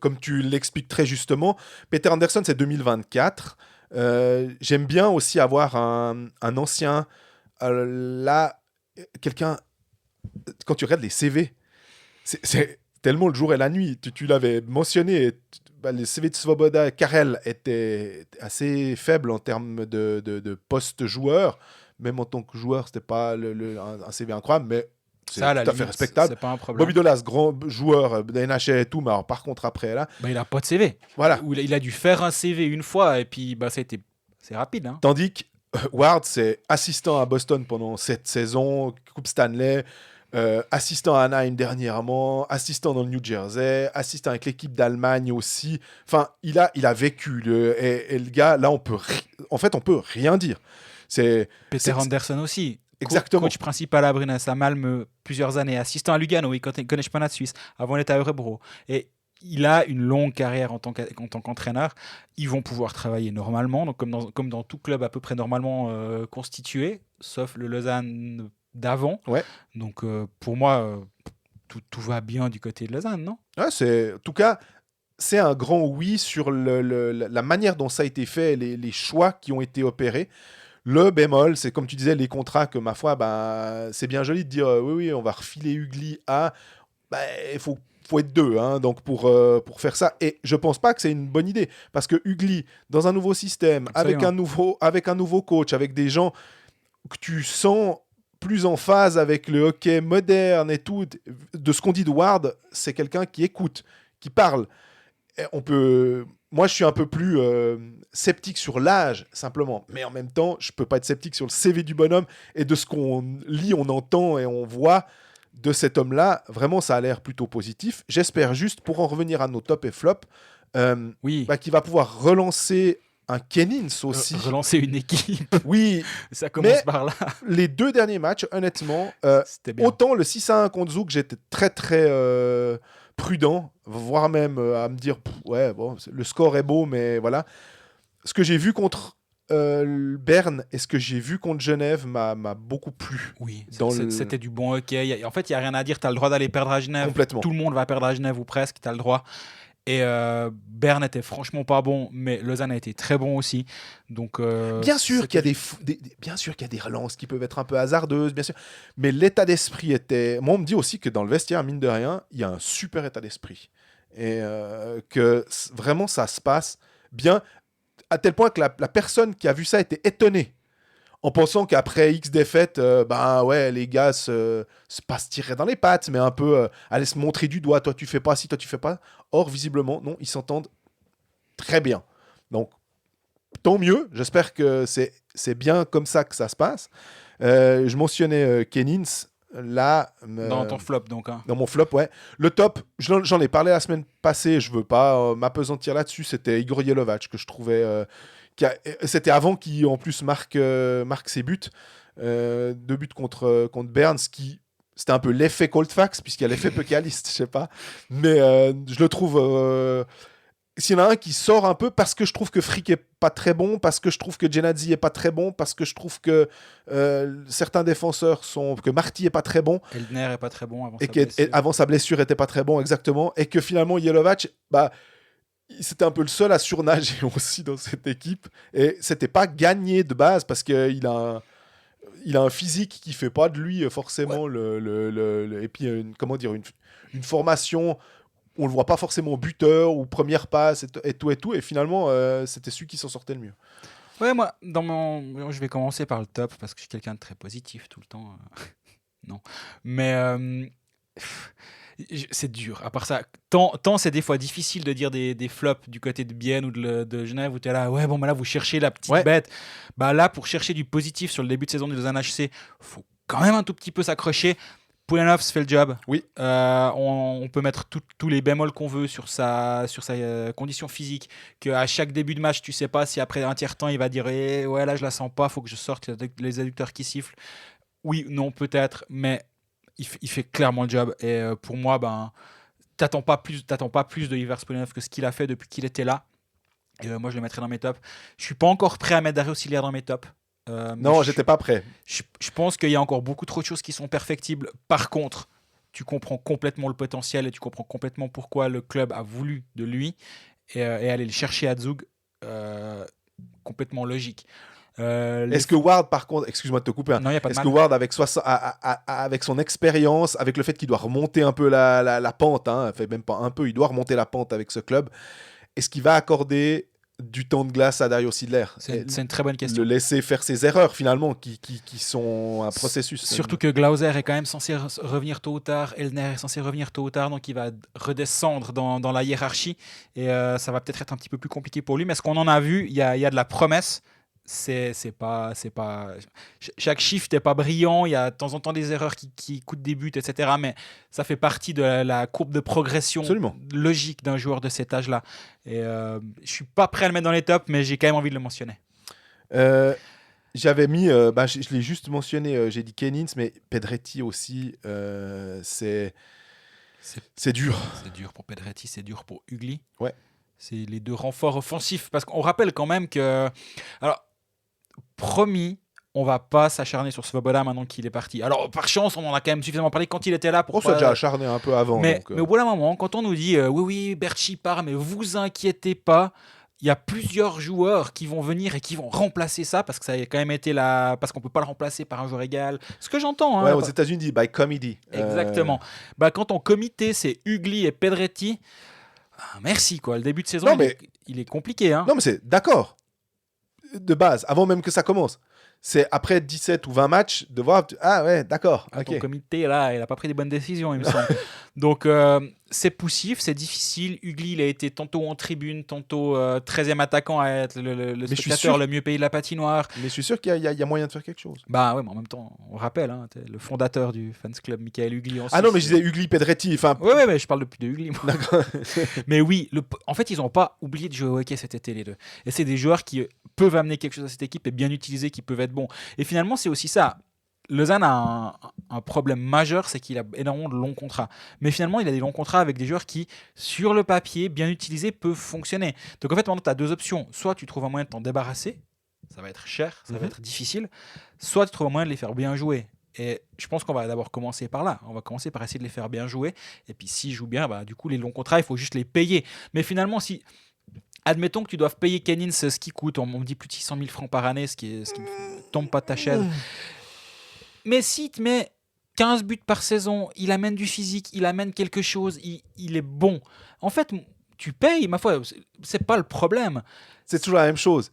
comme tu l'expliques très justement, Peter Anderson, c'est 2024. J'aime bien aussi avoir un ancien là, quelqu'un, quand tu regardes les CV, c'est tellement le jour et la nuit. Tu l'avais mentionné, les CV de Svoboda, Karel étaient assez faibles en termes de poste joueur. Même en tant que joueur, c'était pas un CV incroyable, mais c'est tout à fait respectable. C'est pas un problème. Bobby Dolas, grand joueur de NHL et tout, mais alors, par contre, après là. Il a pas de CV. Voilà. Il a dû faire un CV une fois et puis c'est rapide. Hein. Tandis que Ward, c'est assistant à Boston pendant 7 saisons, Coupe Stanley, assistant à Anaheim dernièrement, assistant dans le New Jersey, assistant avec l'équipe d'Allemagne aussi. Enfin, il a vécu. Et le gars, là, on peut rien dire. Peter Anderson aussi. Exactement. Coach principal à Brynäs, à Malmö, plusieurs années. Assistant à Lugano, il connaît le championnat de Suisse. Avant, il était à Örebro. Et il a une longue carrière en tant qu'entraîneur. Ils vont pouvoir travailler normalement, donc comme dans tout club à peu près normalement constitué, sauf le Lausanne d'avant. Ouais. Donc pour moi, tout va bien du côté de Lausanne, non ? En tout cas, c'est un grand oui sur la manière dont ça a été fait, les choix qui ont été opérés. Le bémol, c'est comme tu disais, les contrats que, ma foi, c'est bien joli de dire oui, on va refiler Ugly à... il faut être deux, hein, donc pour faire ça. Et je pense pas que c'est une bonne idée. Parce que Ugly, dans un nouveau système, avec un nouveau coach, avec des gens que tu sens plus en phase avec le hockey moderne et tout, de ce qu'on dit de Ward, c'est quelqu'un qui écoute, qui parle. Et moi, je suis un peu plus sceptique sur l'âge, simplement. Mais en même temps, je peux pas être sceptique sur le CV du bonhomme et de ce qu'on lit, on entend et on voit de cet homme-là. Vraiment, ça a l'air plutôt positif. J'espère juste, pour en revenir à nos top et flop, qu'il va pouvoir relancer un Kennins aussi. Relancer une équipe. Oui. Ça commence par là. Les 2 derniers matchs, honnêtement, C'était bien. autant le 6-1 contre Zouk, j'étais très très prudent, voire même à me dire, le score est beau, mais voilà. Ce que j'ai vu contre Berne et ce que j'ai vu contre Genève m'a beaucoup plu. Oui, c'était du bon hockey. En fait, il n'y a rien à dire. Tu as le droit d'aller perdre à Genève. Complètement. Tout le monde va perdre à Genève ou presque. Tu as le droit. Et Berne était franchement pas bon, mais Lausanne a été très bon aussi. Donc, bien sûr qu'il y a bien sûr qu'il y a des relances qui peuvent être un peu hasardeuses, bien sûr. Mais l'état d'esprit était. Moi, on me dit aussi que dans le vestiaire, mine de rien, il y a un super état d'esprit et que vraiment ça se passe bien, à tel point que la personne qui a vu ça était étonnée. En pensant qu'après X défaites, les gars pas se tiraient dans les pattes, mais un peu allaient se montrer du doigt. Toi, tu fais pas ci, toi, tu fais pas. Or, visiblement, non, ils s'entendent très bien. Donc, tant mieux. J'espère que c'est bien comme ça que ça se passe. Je mentionnais Kennins. Là, dans ton flop, donc. Hein. Dans mon flop, ouais. Le top, j'en ai parlé la semaine passée. Je veux pas m'apesantir là-dessus. C'était Igor Yelovac que je trouvais... c'était avant qu'il en plus marque ses buts, 2 buts contre Berne, c'était un peu l'effet Colfax puisqu'il y a l'effet Pucaliste, je sais pas, mais je le trouve s'il y en a un qui sort un peu, parce que je trouve que Frick est pas très bon, parce que je trouve que Genadzi est pas très bon, parce que je trouve que certains défenseurs que Marty est pas très bon, Eldner est pas très bon avant sa blessure était pas très bon, exactement, et que finalement Yelovac, c'était un peu le seul à surnager aussi dans cette équipe. Et c'était pas gagné de base parce qu'il a un physique qui fait pas de lui forcément et puis une formation où on le voit pas forcément buteur ou première passe et tout. Et finalement, c'était celui qui s'en sortait le mieux. Ouais, moi, je vais commencer par le top parce que je suis quelqu'un de très positif tout le temps. Non. Mais... c'est dur. À part ça, tant c'est des fois difficile de dire des flops du côté de Bienne ou de Genève où tu es là, là vous cherchez la petite bête. Là, pour chercher du positif sur le début de saison de Lausanne HC, faut quand même un tout petit peu s'accrocher. Poulenov se fait le job. Oui. On peut mettre tous les bémols qu'on veut sur sa condition physique, qu'à chaque début de match, tu sais pas si après un tiers-temps, il va dire là je la sens pas, faut que je sorte, les adducteurs qui sifflent. Oui, non, peut-être, mais il fait clairement le job. Et pour moi, t'attends pas plus de Iver Poulenov que ce qu'il a fait depuis qu'il était là. Et moi, je le mettrais dans mes tops. Je suis pas encore prêt à mettre Dario Silière dans mes tops. Non, j'étais pas prêt. Je pense qu'il y a encore beaucoup trop de choses qui sont perfectibles. Par contre, tu comprends complètement le potentiel et tu comprends complètement pourquoi le club a voulu de lui et aller le chercher à Zug, complètement logique. Est-ce que Ward, par contre, excuse-moi de te couper, non, est-ce que Ward, avec son expérience, avec le fait qu'il doit remonter un peu la pente, fait même pas un peu, il doit remonter la pente avec ce club, est-ce qu'il va accorder du temps de glace à Dario Sidler? C'est une très bonne question. Le laisser faire ses erreurs, finalement, qui sont un processus. Surtout que Glauser est quand même censé revenir tôt ou tard, Elner est censé revenir tôt ou tard, donc il va redescendre dans la hiérarchie, et ça va peut-être être un petit peu plus compliqué pour lui, mais ce qu'on en a vu, il y a de la promesse. C'est pas chaque shift n'est pas brillant, il y a de temps en temps des erreurs qui coûtent des buts, etc., mais ça fait partie de la courbe de progression logique d'un joueur de cet âge-là. Et je suis pas prêt à le mettre dans les tops, mais j'ai quand même envie de le mentionner. J'avais mis je l'ai juste mentionné, j'ai dit Kennins, mais Pedretti aussi, c'est dur. C'est dur pour Pedretti, c'est dur pour Ugly. Ouais. C'est les deux renforts offensifs, parce qu'on rappelle quand même que... Alors, promis, on va pas s'acharner sur Svoboda maintenant qu'il est parti. Alors, par chance, on en a quand même suffisamment parlé quand il était là. On s'est déjà acharné un peu avant. Mais au bout d'un moment, quand on nous dit oui, Berchi part, mais vous inquiétez pas, il y a plusieurs joueurs qui vont venir et qui vont remplacer ça parce que ça a quand même été là, parce qu'on peut pas le remplacer par un joueur égal. Ce que j'entends. Hein, Ouais, aux États-Unis, by committee. Exactement. Quand ton comité c'est Ugly et Pedretti, merci quoi. Le début de saison, Non, mais... il est compliqué. Hein. Non, mais c'est d'accord. De base, avant même que ça commence. C'est après 17 ou 20 matchs de voir. Ah ouais, d'accord. Ton Ok. comité là, il a pas pris des bonnes décisions, il me semble. Donc c'est poussif, c'est difficile. Ugly, il a été tantôt en tribune, tantôt 13e attaquant à être le spectateur le mieux payé de la patinoire. Mais je suis sûr qu'il y a moyen de faire quelque chose. Bah ouais, mais en même temps, on rappelle, hein, t'es le fondateur du fans club, Michael Ugly. Ah non, mais je disais Ugly Pedretti. Enfin... Ouais, mais je parle depuis de Ugly. D'accord. Mais oui, en fait, ils n'ont pas oublié de jouer au hockey cet été, les deux. Et c'est des joueurs qui peuvent amener quelque chose à cette équipe et bien utilisés, qui peuvent être bons. Et finalement, c'est aussi ça. Lausanne a un problème majeur, c'est qu'il a énormément de longs contrats. Mais finalement, il a des longs contrats avec des joueurs qui, sur le papier, bien utilisés, peuvent fonctionner. Donc en fait, maintenant, tu as deux options. Soit tu trouves un moyen de t'en débarrasser, ça va être cher, ça va être difficile. Soit tu trouves un moyen de les faire bien jouer. Et je pense qu'on va d'abord commencer par là. On va commencer par essayer de les faire bien jouer. Et puis s'ils jouent bien, du coup, les longs contrats, il faut juste les payer. Mais finalement, si... Admettons que tu doives payer Kenins ce qui coûte, on me dit plus de 600 000 francs par année, ce qui me tombe pas de ta chaise. Mais si tu mets 15 buts par saison, il amène du physique, il amène quelque chose, il est bon. En fait, tu payes, ma foi, c'est pas le problème. C'est toujours la même chose.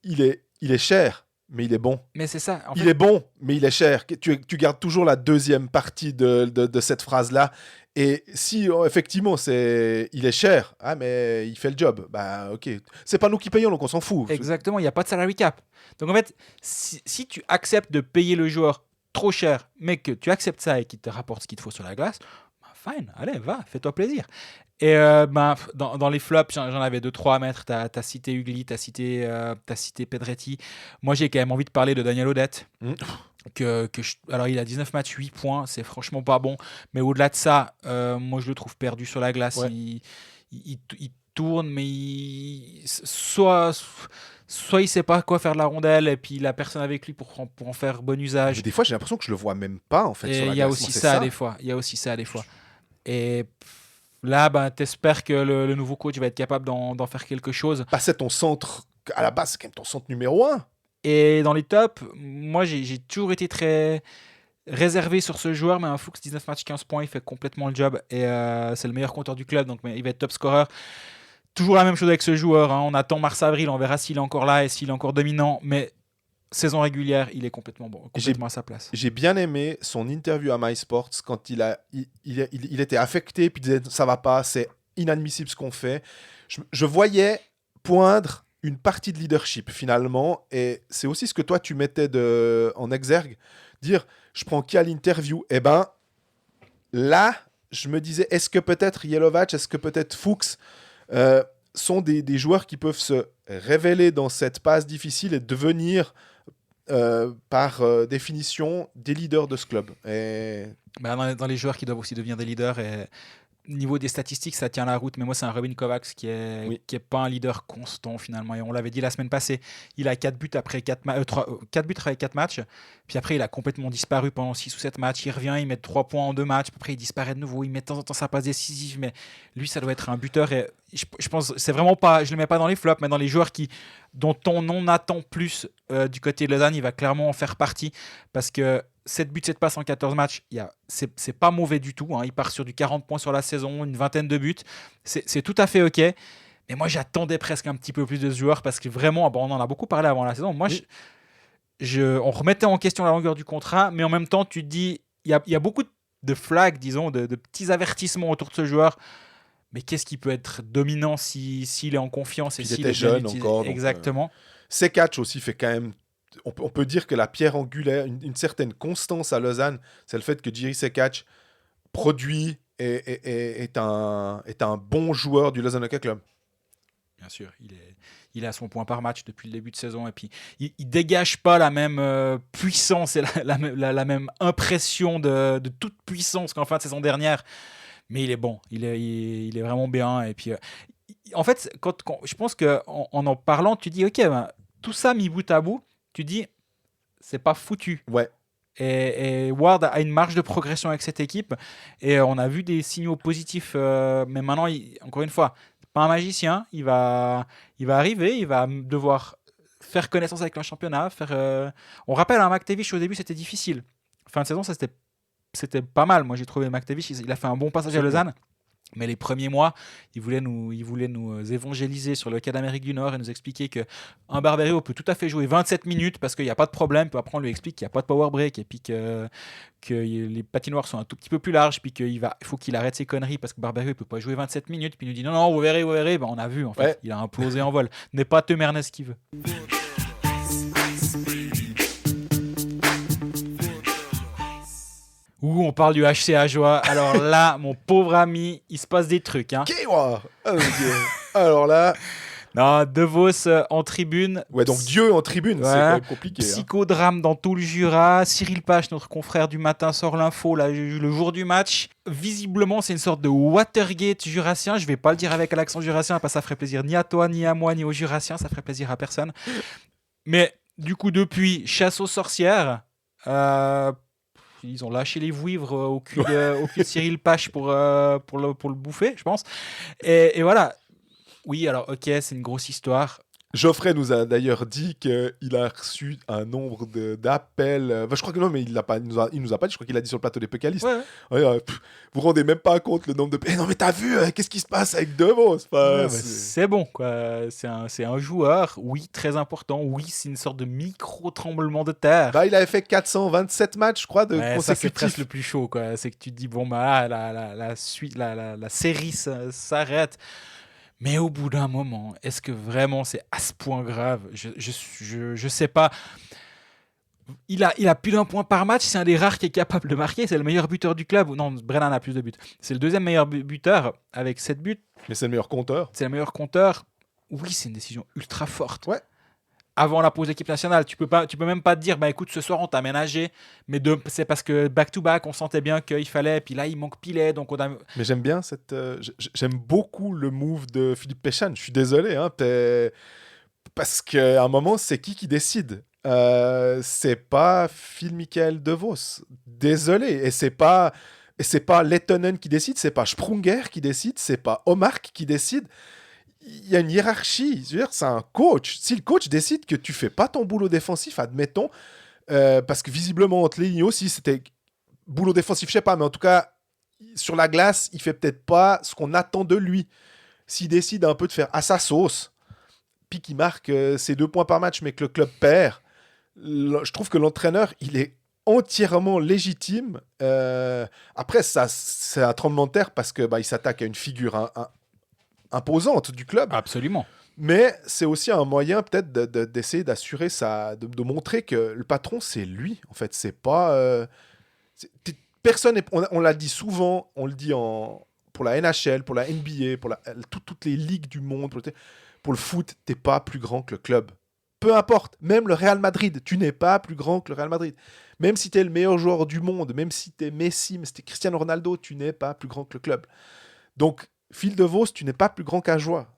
Il est cher, mais il est bon. Mais c'est ça. Il est bon, mais il est cher. Tu gardes toujours la deuxième partie de cette phrase-là. Et si effectivement il est cher, mais il fait le job, ok. C'est pas nous qui payons, donc on s'en fout. Exactement, il n'y a pas de salary cap. Donc en fait, si tu acceptes de payer le joueur trop cher, mais que tu acceptes ça et qu'il te rapporte ce qu'il te faut sur la glace, fine, allez, va, fais-toi plaisir. Et dans les flops, j'en avais 2-3 à mettre. T'as cité Ugly, t'as cité Pedretti. Moi, j'ai quand même envie de parler de Daniel Odette. Alors, il a 19 matchs, 8 points. C'est franchement pas bon. Mais au-delà de ça, moi, je le trouve perdu sur la glace. Ouais. Il tourne, mais soit il sait pas quoi faire de la rondelle et puis il a personne avec lui pour en faire bon usage. Mais des fois, j'ai l'impression que je le vois même pas en fait. Il y a aussi ça des fois. Et là, t'espères que le nouveau coach va être capable d'en faire quelque chose. C'est ton centre, à la base, c'est quand même ton centre numéro 1. Et dans les tops, moi, j'ai toujours été très réservé sur ce joueur, mais un Fuchs, 19 matchs, 15 points, il fait complètement le job. Et c'est le meilleur compteur du club, donc il va être top scorer. Toujours la même chose avec ce joueur. Hein. On attend mars-avril, on verra s'il est encore là et s'il est encore dominant. Mais saison régulière, il est complètement bon, complètement à sa place. J'ai bien aimé son interview à MySports quand il était affecté puis il disait ça va pas, c'est inadmissible ce qu'on fait. Je voyais poindre une partie de leadership finalement, et c'est aussi ce que toi tu mettais en exergue, dire je prends qui à l'interview. Là je me disais, est-ce que peut-être Jelovac, est-ce que peut-être Fuchs sont des joueurs qui peuvent se révéler dans cette passe difficile et devenir par définition des leaders de ce club. Et... dans les joueurs qui doivent aussi devenir des leaders, et niveau des statistiques ça tient la route, mais moi c'est un Robin Kovacs qui est pas un leader constant finalement, et on l'avait dit la semaine passée, il a 4 buts après 4 matchs, puis après il a complètement disparu pendant 6 ou 7 matchs, il revient, il met 3 points en 2 matchs, après il disparaît de nouveau, il met de temps en temps sa passe décisive, mais lui ça doit être un buteur, et je pense c'est vraiment pas, je le mets pas dans les flops, mais dans les joueurs dont on attend plus du côté de Lausanne, il va clairement en faire partie, parce que 7 buts, 7 passes en 14 matchs, c'est pas mauvais du tout. Hein. Il part sur du 40 points sur la saison, une vingtaine de buts. C'est tout à fait OK. Mais moi, j'attendais presque un petit peu plus de ce joueur parce que vraiment, on en a beaucoup parlé avant la saison. Moi, on remettait en question la longueur du contrat, mais en même temps, tu te dis, il y a beaucoup de flags, disons, de petits avertissements autour de ce joueur. Mais qu'est-ce qui peut être dominant s'il est en confiance et s'il est jeune encore. Exactement. Sekac aussi fait quand même. On peut dire que la pierre angulaire, une certaine constance à Lausanne, c'est le fait que Jiří Sekac produit et est un bon joueur du Lausanne Hockey Club. Bien sûr, il est à son point par match depuis le début de saison, et puis il dégage pas la même puissance et la même impression de toute puissance qu'en fin de saison dernière, mais il est bon, il est vraiment bien. Et puis en fait, quand je pense qu'en parlant, tu dis ok, tout ça mis bout à bout, tu dis, c'est pas foutu. Ouais. Et Ward a une marge de progression avec cette équipe. Et on a vu des signaux positifs. Mais maintenant, encore une fois, pas un magicien. Il va arriver, il va devoir faire connaissance avec le championnat. On rappelle, McTavish au début c'était difficile. Fin de saison, c'était pas mal. Moi j'ai trouvé McTavish, il a fait un bon passage à Lausanne. Mais les premiers mois, il voulait nous évangéliser sur le cas d'Amérique du Nord et nous expliquer qu'un Barberio peut tout à fait jouer 27 minutes parce qu'il n'y a pas de problème. Puis après, on lui explique qu'il n'y a pas de power break et puis que les patinoires sont un tout petit peu plus larges. Puis qu'il faut qu'il arrête ses conneries parce que Barberio ne peut pas jouer 27 minutes. Puis il nous dit non, vous verrez. Ben, on a vu en fait. Ouais. Il a implosé en vol. N'est pas Temernes qui veut. On parle du HC Ajoie. Alors là, mon pauvre ami, il se passe des trucs. Hein. Alors là... Non, De Vos en tribune. Ouais, donc Dieu en tribune, c'est quand même compliqué. Psychodrame dans tout le Jura. Cyril Pache, notre confrère du matin, sort l'info le jour du match. Visiblement, c'est une sorte de Watergate jurassien. Je vais pas le dire avec l'accent jurassien parce que ça ferait plaisir ni à toi, ni à moi, ni aux jurassiens. Ça ferait plaisir à personne. Mais du coup, depuis, chasse aux sorcières. Ils ont lâché les vouivres au cul de Cyril Pache pour le bouffer, je pense. Et voilà. Oui, alors ok, c'est une grosse histoire. Geoffrey nous a d'ailleurs dit qu'il a reçu un nombre d'appels. Je crois que non, mais il nous a pas dit. Je crois qu'il a dit sur le plateau des Pécalistes. Ouais. Vous vous rendez même pas compte le nombre de. Non, mais t'as vu qu'est-ce qui se passe avec De Vos c'est bon, quoi. C'est un joueur, oui, très important. Oui, c'est une sorte de micro-tremblement de terre. Il avait fait 427 matchs, je crois, de consécutifs. Ça, c'est presque le plus chaud, quoi. C'est que tu te dis, bon, bah, la suite, la série s'arrête. Mais au bout d'un moment, est-ce que vraiment c'est à ce point grave ? Je sais pas. Il a plus d'un point par match. C'est un des rares qui est capable de marquer. C'est le meilleur buteur du club. Non, Brennan a plus de buts. C'est le deuxième meilleur buteur avec 7 buts. Mais c'est le meilleur compteur. Oui, c'est une décision ultra forte. Ouais. Avant la pause d'équipe nationale, tu peux même pas te dire, écoute, ce soir on t'a ménagé, mais c'est parce que back-to-back, on sentait bien qu'il fallait, puis là il manque Pilet, donc on a... Mais j'aime bien j'aime beaucoup le move de Philippe Péchan. Je suis désolé, parce qu'à un moment, c'est qui décide. C'est pas Phil-Michael De Vos. Désolé, et c'est pas Lettonen qui décide, c'est pas Sprunger qui décide, c'est pas Omar qui décide. Il y a une hiérarchie. Je veux dire, c'est un coach. Si le coach décide que tu fais pas ton boulot défensif, admettons, parce que visiblement entre les lignes aussi, c'était boulot défensif, je sais pas, mais en tout cas sur la glace, il fait peut-être pas ce qu'on attend de lui. S'il décide un peu de faire à sa sauce, puis qu'il marque ses 2 points par match, mais que le club perd, je trouve que l'entraîneur, il est entièrement légitime. Après, ça, c'est un tremblement de terre parce que il s'attaque à une figure imposante du club. Absolument. Mais c'est aussi un moyen peut-être d'essayer d'assurer de montrer que le patron, c'est lui. En fait, c'est pas... personne, on l'a dit souvent, on le dit pour la NHL, pour la NBA, pour toutes les ligues du monde, pour le foot, t'es pas plus grand que le club. Peu importe, même le Real Madrid, tu n'es pas plus grand que le Real Madrid. Même si t'es le meilleur joueur du monde, même si t'es Messi, même si t'es Cristiano Ronaldo, tu n'es pas plus grand que le club. Donc, Phil De Vos, tu n'es pas plus grand qu'Ajoie.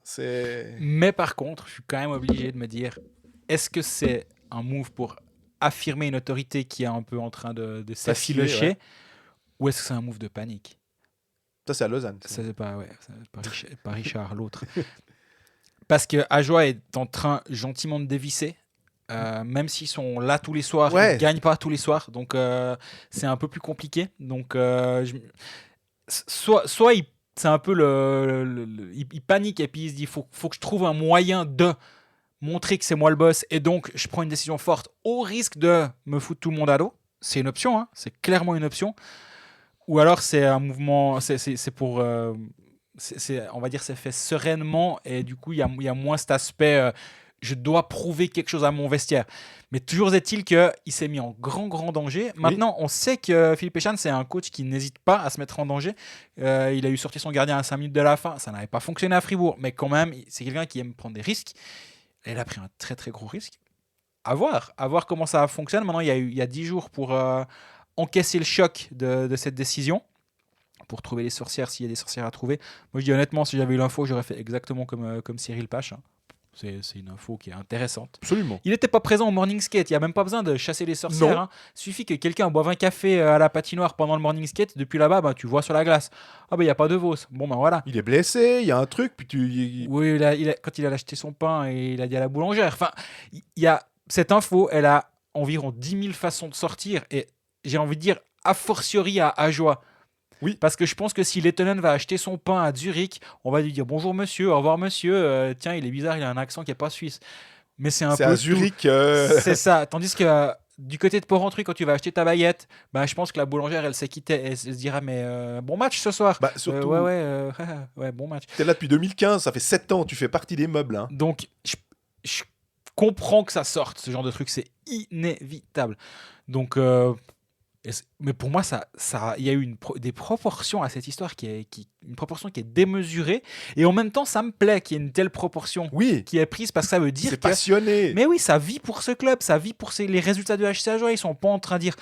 Mais par contre, je suis quand même obligé de me dire, est-ce que c'est un move pour affirmer une autorité qui est un peu en train de s'affilocher, ou est-ce que c'est un move de panique ? Ça, c'est à Lausanne. Ça, c'est pas Richard, l'autre. Parce que Ajoie est en train gentiment de dévisser. Même s'ils sont là tous les soirs, ils ne gagnent pas tous les soirs. Donc, c'est un peu plus compliqué. Donc, soit c'est un peu il panique et puis il se dit faut que je trouve un moyen de montrer que c'est moi le boss et donc je prends une décision forte au risque de me foutre tout le monde à l'eau. C'est une option, c'est clairement une option. Ou alors c'est un mouvement, c'est pour, on va dire c'est fait sereinement et du coup il y a moins cet aspect je dois prouver quelque chose à mon vestiaire. Mais toujours est-il qu'il s'est mis en grand danger. Maintenant, on sait que Philippe Péchan, c'est un coach qui n'hésite pas à se mettre en danger. Il a eu sorti son gardien à 5 minutes de la fin. Ça n'avait pas fonctionné à Fribourg. Mais quand même, c'est quelqu'un qui aime prendre des risques. Et il a pris un très gros risque. À voir comment ça fonctionne. Maintenant, il y a 10 jours pour encaisser le choc de cette décision. Pour trouver les sorcières, s'il y a des sorcières à trouver. Moi, je dis honnêtement, si j'avais eu l'info, j'aurais fait exactement comme Cyril Pache. C'est une info qui est intéressante. Absolument. Il n'était pas présent au morning skate. Il n'y a même pas besoin de chasser les sorcières. Non. Hein. Il suffit que quelqu'un boive un café à la patinoire pendant le morning skate. Depuis là-bas, tu vois sur la glace. Ah il n'y a pas de Vos. Bon voilà. Il est blessé, il y a un truc, puis Oui, quand il a acheté son pain et il a dit à la boulangère. Enfin, il y a cette info, elle a environ 10 000 façons de sortir. Et j'ai envie de dire, a fortiori à Ajoie. Oui. Parce que je pense que si Lettinen va acheter son pain à Zurich, on va lui dire bonjour monsieur, au revoir monsieur. Tiens, il est bizarre, il a un accent qui n'est pas suisse. Mais c'est peu à Zurich. C'est ça. Tandis que du côté de Porrentruy, quand tu vas acheter ta baguette, je pense que la boulangère, elle elle se dira mais bon match ce soir. Surtout, ouais, bon match. T'es là depuis 2015, ça fait 7 ans, tu fais partie des meubles. Hein. Donc, je comprends que ça sorte, ce genre de truc, c'est inévitable. Donc, mais pour moi, il y a eu des proportions à cette histoire une proportion qui est démesurée. Et en même temps, ça me plaît qu'il y ait une telle proportion qui est prise parce que ça veut dire c'est passionné. Mais oui, ça vit pour ce club, ça vit pour les résultats de HC Ajoie. Ils sont pas en train de dire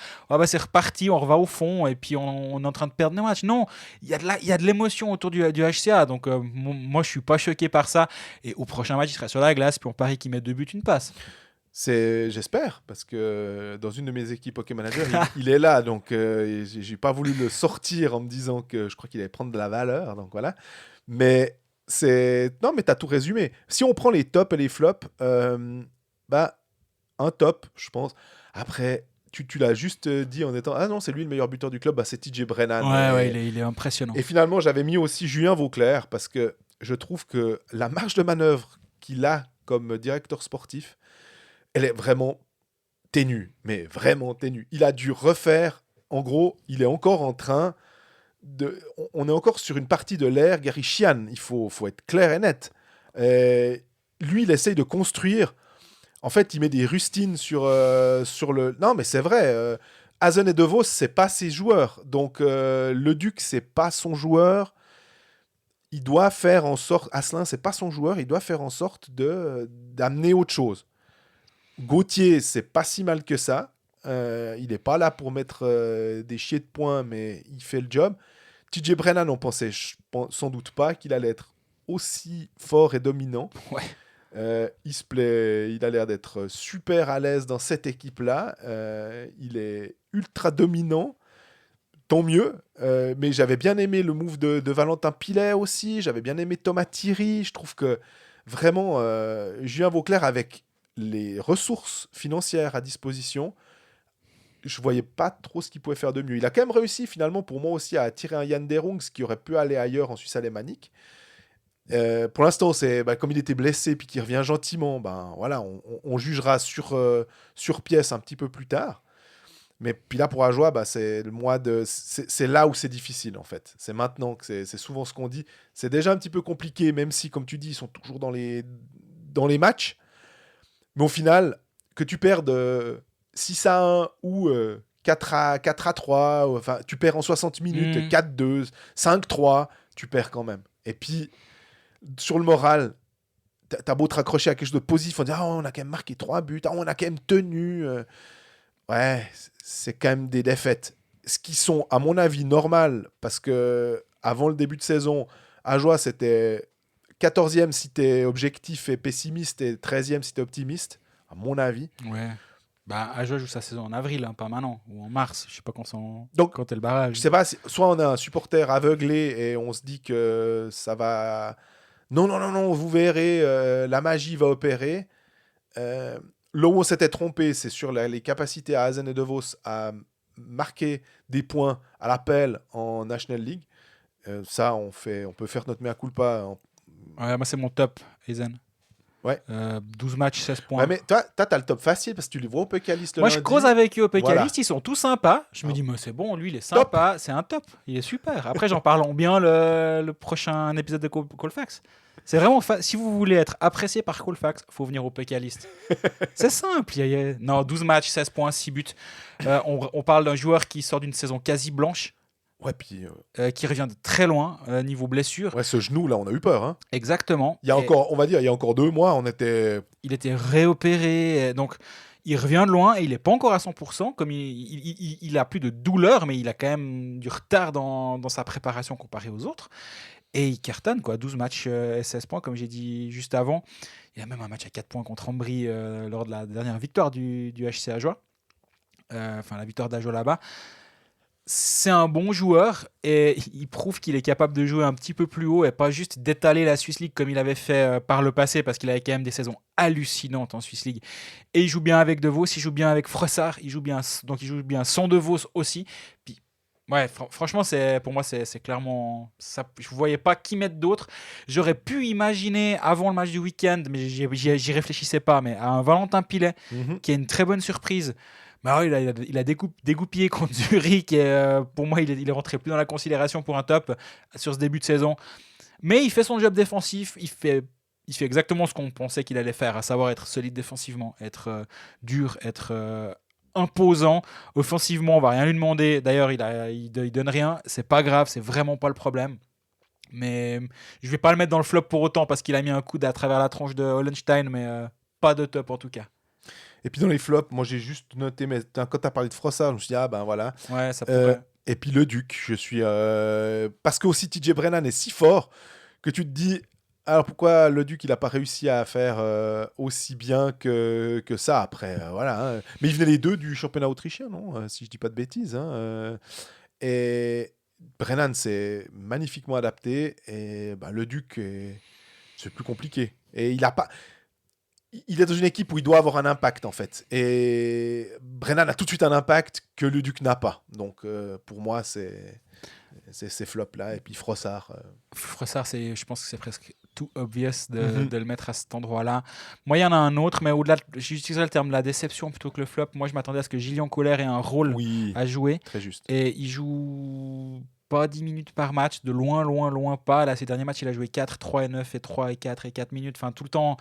c'est reparti, on va au fond et puis on est en train de perdre nos matchs. Non, il y a de l'émotion autour du HCA. Donc moi, je suis pas choqué par ça. Et au prochain match, il sera sur la glace, puis on parie qu'il met 2 buts, une passe. J'espère, parce que dans une de mes équipes Hockey Manager, il est là, donc j'ai pas voulu le sortir en me disant que je crois qu'il allait prendre de la valeur, donc voilà. Mais non, mais t'as tout résumé. Si on prend les tops et les flops, un top, je pense. Après, tu l'as juste dit en étant non, c'est lui le meilleur buteur du club, c'est TJ Brennan. Ouais, il est impressionnant. Et finalement, j'avais mis aussi Julien Vauclair parce que je trouve que la marge de manœuvre qu'il a comme directeur sportif, elle est vraiment ténue, mais vraiment ténue. Il a dû refaire, en gros, il est encore en train de... On est encore sur une partie de l'ère Gary Sheehan, il faut être clair et net. Lui, il essaye de construire... En fait, il met des rustines sur le... Non, mais c'est vrai, Hazen et De Vos, c'est pas ses joueurs. Donc, le Duc, c'est pas son joueur. Il doit faire en sorte... Asselin, c'est pas son joueur, il doit faire en sorte d'amener autre chose. Gauthier, c'est pas si mal que ça. Il n'est pas là pour mettre des chiers de poing, mais il fait le job. TJ Brennan, on pensait sans doute pas qu'il allait être aussi fort et dominant. Ouais. Il a l'air d'être super à l'aise dans cette équipe-là. Il est ultra dominant. Tant mieux. Mais j'avais bien aimé le move de Valentin Pilet aussi. J'avais bien aimé Thomas Thierry. Je trouve que vraiment, Julien Vauclair, avec les ressources financières à disposition, je voyais pas trop ce qu'il pouvait faire de mieux. Il a quand même réussi finalement pour moi aussi à attirer un Yann Derungs qui aurait pu aller ailleurs en Suisse alémanique. Pour l'instant, c'est comme il était blessé puis qu'il revient gentiment, voilà, on jugera sur pièce un petit peu plus tard. Mais puis là pour Ajoie, c'est le mois de c'est là où c'est difficile en fait. C'est maintenant que c'est souvent ce qu'on dit. C'est déjà un petit peu compliqué, même si comme tu dis, ils sont toujours dans les matchs. Mais au final, que tu perdes 6-1 ou 4-3, enfin, tu perds en 60 minutes, 4-2, 5-3, tu perds quand même. Et puis, sur le moral, t'as beau te raccrocher à quelque chose de positif, on dit on a quand même marqué 3 buts, on a quand même tenu. Ouais, c'est quand même des défaites. Ce qui sont, à mon avis, normales, parce que avant le début de saison, Ajoie, c'était 14e si t'es objectif et pessimiste, et 13e si t'es optimiste, à mon avis. Ouais. Ajoie joue sa saison en avril, pas maintenant, ou en mars, je sais pas quand est le barrage. Je sais pas, soit on a un supporter aveuglé et on se dit que ça va... Non, vous verrez, la magie va opérer. Là où on s'était trompé, c'est sur les capacités à Hazen et De Vos à marquer des points à l'appel en National League. Ça, on peut faire notre mea culpa. Ouais, moi, c'est mon top, Hazen. Ouais. 12 matchs, 16 points. Ouais, mais toi, t'as le top facile parce que tu les vois au Pécaliste le Moi, lundi. je croise avec eux au Pécaliste, Voilà. ils sont tous sympas. Je me dis, mais c'est bon, lui, il est sympa, c'est un top, il est super. Après, j'en parle en bien le prochain épisode de Colfax. C'est vraiment si vous voulez être apprécié par Colfax, il faut venir au Pécaliste. C'est simple. Non, 12 matchs, 16 points, 6 buts. On parle d'un joueur qui sort d'une saison quasi blanche. Ouais, puis qui revient de très loin niveau blessure. Ouais, ce genou là, on a eu peur. Hein. Exactement. Il y a encore 2 mois, il était réopéré. Donc, il revient de loin et il n'est pas encore à 100%. Comme il a plus de douleur, mais il a quand même du retard dans sa préparation comparé aux autres. Et il cartonne, quoi. 12 matchs et 16 points, comme j'ai dit juste avant. Il y a même un match à 4 points contre Ambry lors de la dernière victoire du HC Ajoie. Enfin, la victoire d'Ajoie là-bas. C'est un bon joueur et il prouve qu'il est capable de jouer un petit peu plus haut et pas juste d'étaler la Swiss League comme il avait fait par le passé, parce qu'il avait quand même des saisons hallucinantes en Swiss League. Et il joue bien avec De Vos, il joue bien avec Frossard, il joue bien sans De Vos aussi. Puis, ouais, franchement, pour moi, c'est clairement ça. Je ne voyais pas qui mettre d'autre. J'aurais pu imaginer avant le match du week-end, mais j'y réfléchissais pas, mais à un Valentin Pilet qui est une très bonne surprise. Bah oui, il a dégoupillé contre Zurich et pour moi il est rentré plus dans la considération pour un top sur ce début de saison, mais il fait son job défensif, il fait exactement ce qu'on pensait qu'il allait faire, à savoir être solide défensivement, être dur, être imposant. Offensivement on va rien lui demander, d'ailleurs il donne rien, c'est pas grave, c'est vraiment pas le problème. Mais je vais pas le mettre dans le flop pour autant parce qu'il a mis un coude à travers la tronche de Hollenstein, mais pas de top en tout cas. Et puis dans les flops, moi j'ai juste noté, mais quand tu as parlé de Frossard, je me suis dit, ah ben voilà. Ouais, ça pourrait. Et puis le Duc, je suis. Parce que aussi TJ Brennan est si fort que tu te dis, alors pourquoi le Duc il n'a pas réussi à faire aussi bien que ça après voilà. Hein. Mais ils venaient les deux du championnat autrichien, non si je dis pas de bêtises. Hein. Et Brennan s'est magnifiquement adapté et le Duc, c'est plus compliqué. Et il a pas. Il est dans une équipe où il doit avoir un impact en fait. Et Brennan a tout de suite un impact que le Duc n'a pas. Donc pour moi, c'est ces flops-là. Et puis Frossard. Frossard, je pense que c'est presque tout obvious de le mettre à cet endroit-là. Moi, il y en a un autre, mais au-delà, j'utiliserais le terme la déception plutôt que le flop. Moi, je m'attendais à ce que Gillian Colère ait un rôle à jouer. Très juste. Et il joue pas 10 minutes par match, de loin, loin, loin pas. Là, ces derniers matchs, il a joué 4, 3 et 9 et 3 et 4 et 4 minutes. Enfin, tout le temps...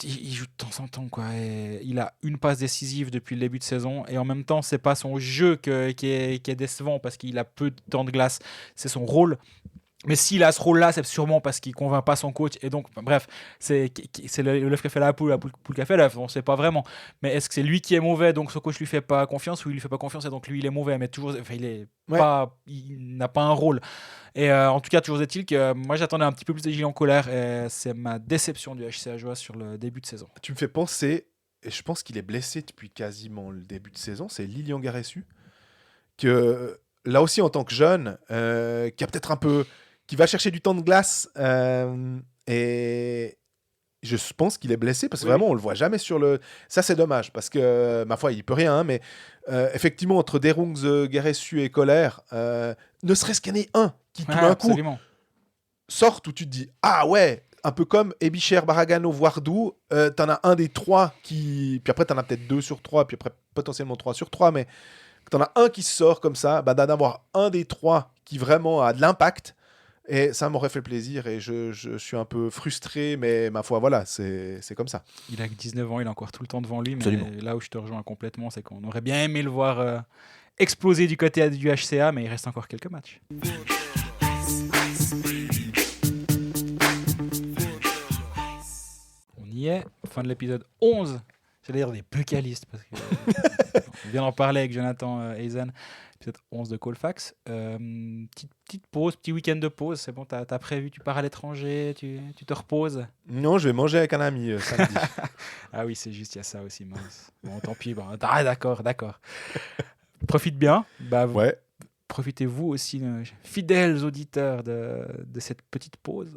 Il joue de temps en temps, quoi. Et il a une passe décisive depuis le début de saison et en même temps c'est pas son jeu qui est décevant parce qu'il a peu de temps de glace, c'est son rôle. Mais s'il a ce rôle-là, c'est sûrement parce qu'il ne convainc pas son coach. Et donc, bref, c'est l'œuf qui a fait la poule qui a fait l'œuf. On ne sait pas vraiment. Mais est-ce que c'est lui qui est mauvais, donc son coach ne lui fait pas confiance, ou il ne lui fait pas confiance et donc lui, il est mauvais, mais toujours, il n'a pas un rôle. Et en tout cas, toujours est-il que moi, j'attendais un petit peu plus de Gillian Colère. Et c'est ma déception du HC Ajoie sur le début de saison. Tu me fais penser, et je pense qu'il est blessé depuis quasiment le début de saison, c'est Lilian Garessu, que là aussi, en tant que jeune, qui a peut-être un peu... qui va chercher du temps de glace et je pense qu'il est blessé parce que vraiment on le voit jamais sur le... Ça c'est dommage parce que ma foi il peut rien, hein, mais effectivement entre Derungs, Garessu et Colère, ne serait-ce qu'il y en ait un qui tout d'un coup sorte où tu te dis ah ouais, un peu comme Ebicher, Baragano, Voardou, t'en as un des trois qui... Puis après t'en as peut-être 2 sur 3, puis après potentiellement 3 sur 3, mais t'en as un qui sort comme ça, d'en avoir un des trois qui vraiment a de l'impact. Et ça m'aurait fait plaisir et je suis un peu frustré, mais ma foi, voilà, c'est comme ça. Il a que 19 ans, il a encore tout le temps devant lui, mais Absolument. là où je te rejoins complètement, c'est qu'on aurait bien aimé le voir exploser du côté du HCA, mais il reste encore quelques matchs. On y est, fin de l'épisode 11. J'allais dire des bucalistes, parce qu'on vient d'en parler avec Jonathan Eisen. Épisode 11 de Colfax. Petite pause, petit week-end de pause. C'est bon, t'as prévu, tu pars à l'étranger, tu te reposes? Non, je vais manger avec un ami samedi. Ah oui, c'est juste, il y a ça aussi, mince. Bon, tant pis. D'accord. Profite bien. Ouais. Profitez-vous aussi, fidèles auditeurs, de cette petite pause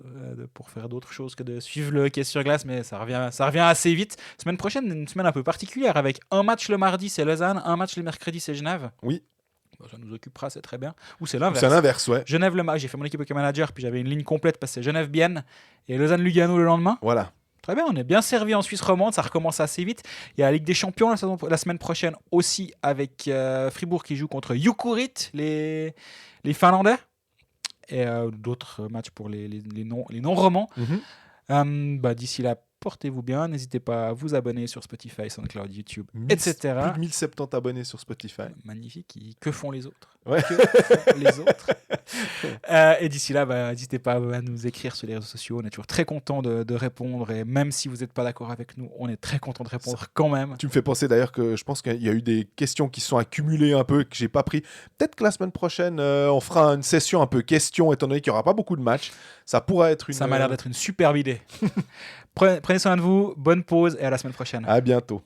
pour faire d'autres choses que de suivre le hockey sur glace, mais ça revient assez vite. Semaine prochaine, une semaine un peu particulière, avec un match le mardi, c'est Lausanne, un match le mercredi, c'est Genève. Oui. Ça nous occupera, c'est très bien. Ou c'est l'inverse. C'est l'inverse, ouais. Genève, j'ai fait mon équipe hockey manager, puis j'avais une ligne complète parce que c'est Genève-Bienne et Lausanne-Lugano le lendemain. Voilà. Très bien, on est bien servi en Suisse romande, ça recommence assez vite. Il y a la Ligue des Champions la semaine prochaine aussi avec Fribourg qui joue contre Jukurit, les Finlandais, et d'autres matchs pour les non-romans. D'ici là, portez-vous bien, n'hésitez pas à vous abonner sur Spotify, SoundCloud, YouTube, etc. Plus de 1070 abonnés sur Spotify. Magnifique, que font les autres? Ouais. Que font les autres? Et d'ici là, n'hésitez pas à nous écrire sur les réseaux sociaux. On est toujours très content de répondre. Et même si vous n'êtes pas d'accord avec nous, on est très content de répondre quand même. Tu me fais penser d'ailleurs que je pense qu'il y a eu des questions qui se sont accumulées un peu et que j'ai pas pris. Peut-être que la semaine prochaine, on fera une session un peu questions, étant donné qu'il n'y aura pas beaucoup de matchs. Ça pourrait être une... Ça m'a l'air d'être une superbe idée. Prenez soin de vous, bonne pause et à la semaine prochaine. À bientôt.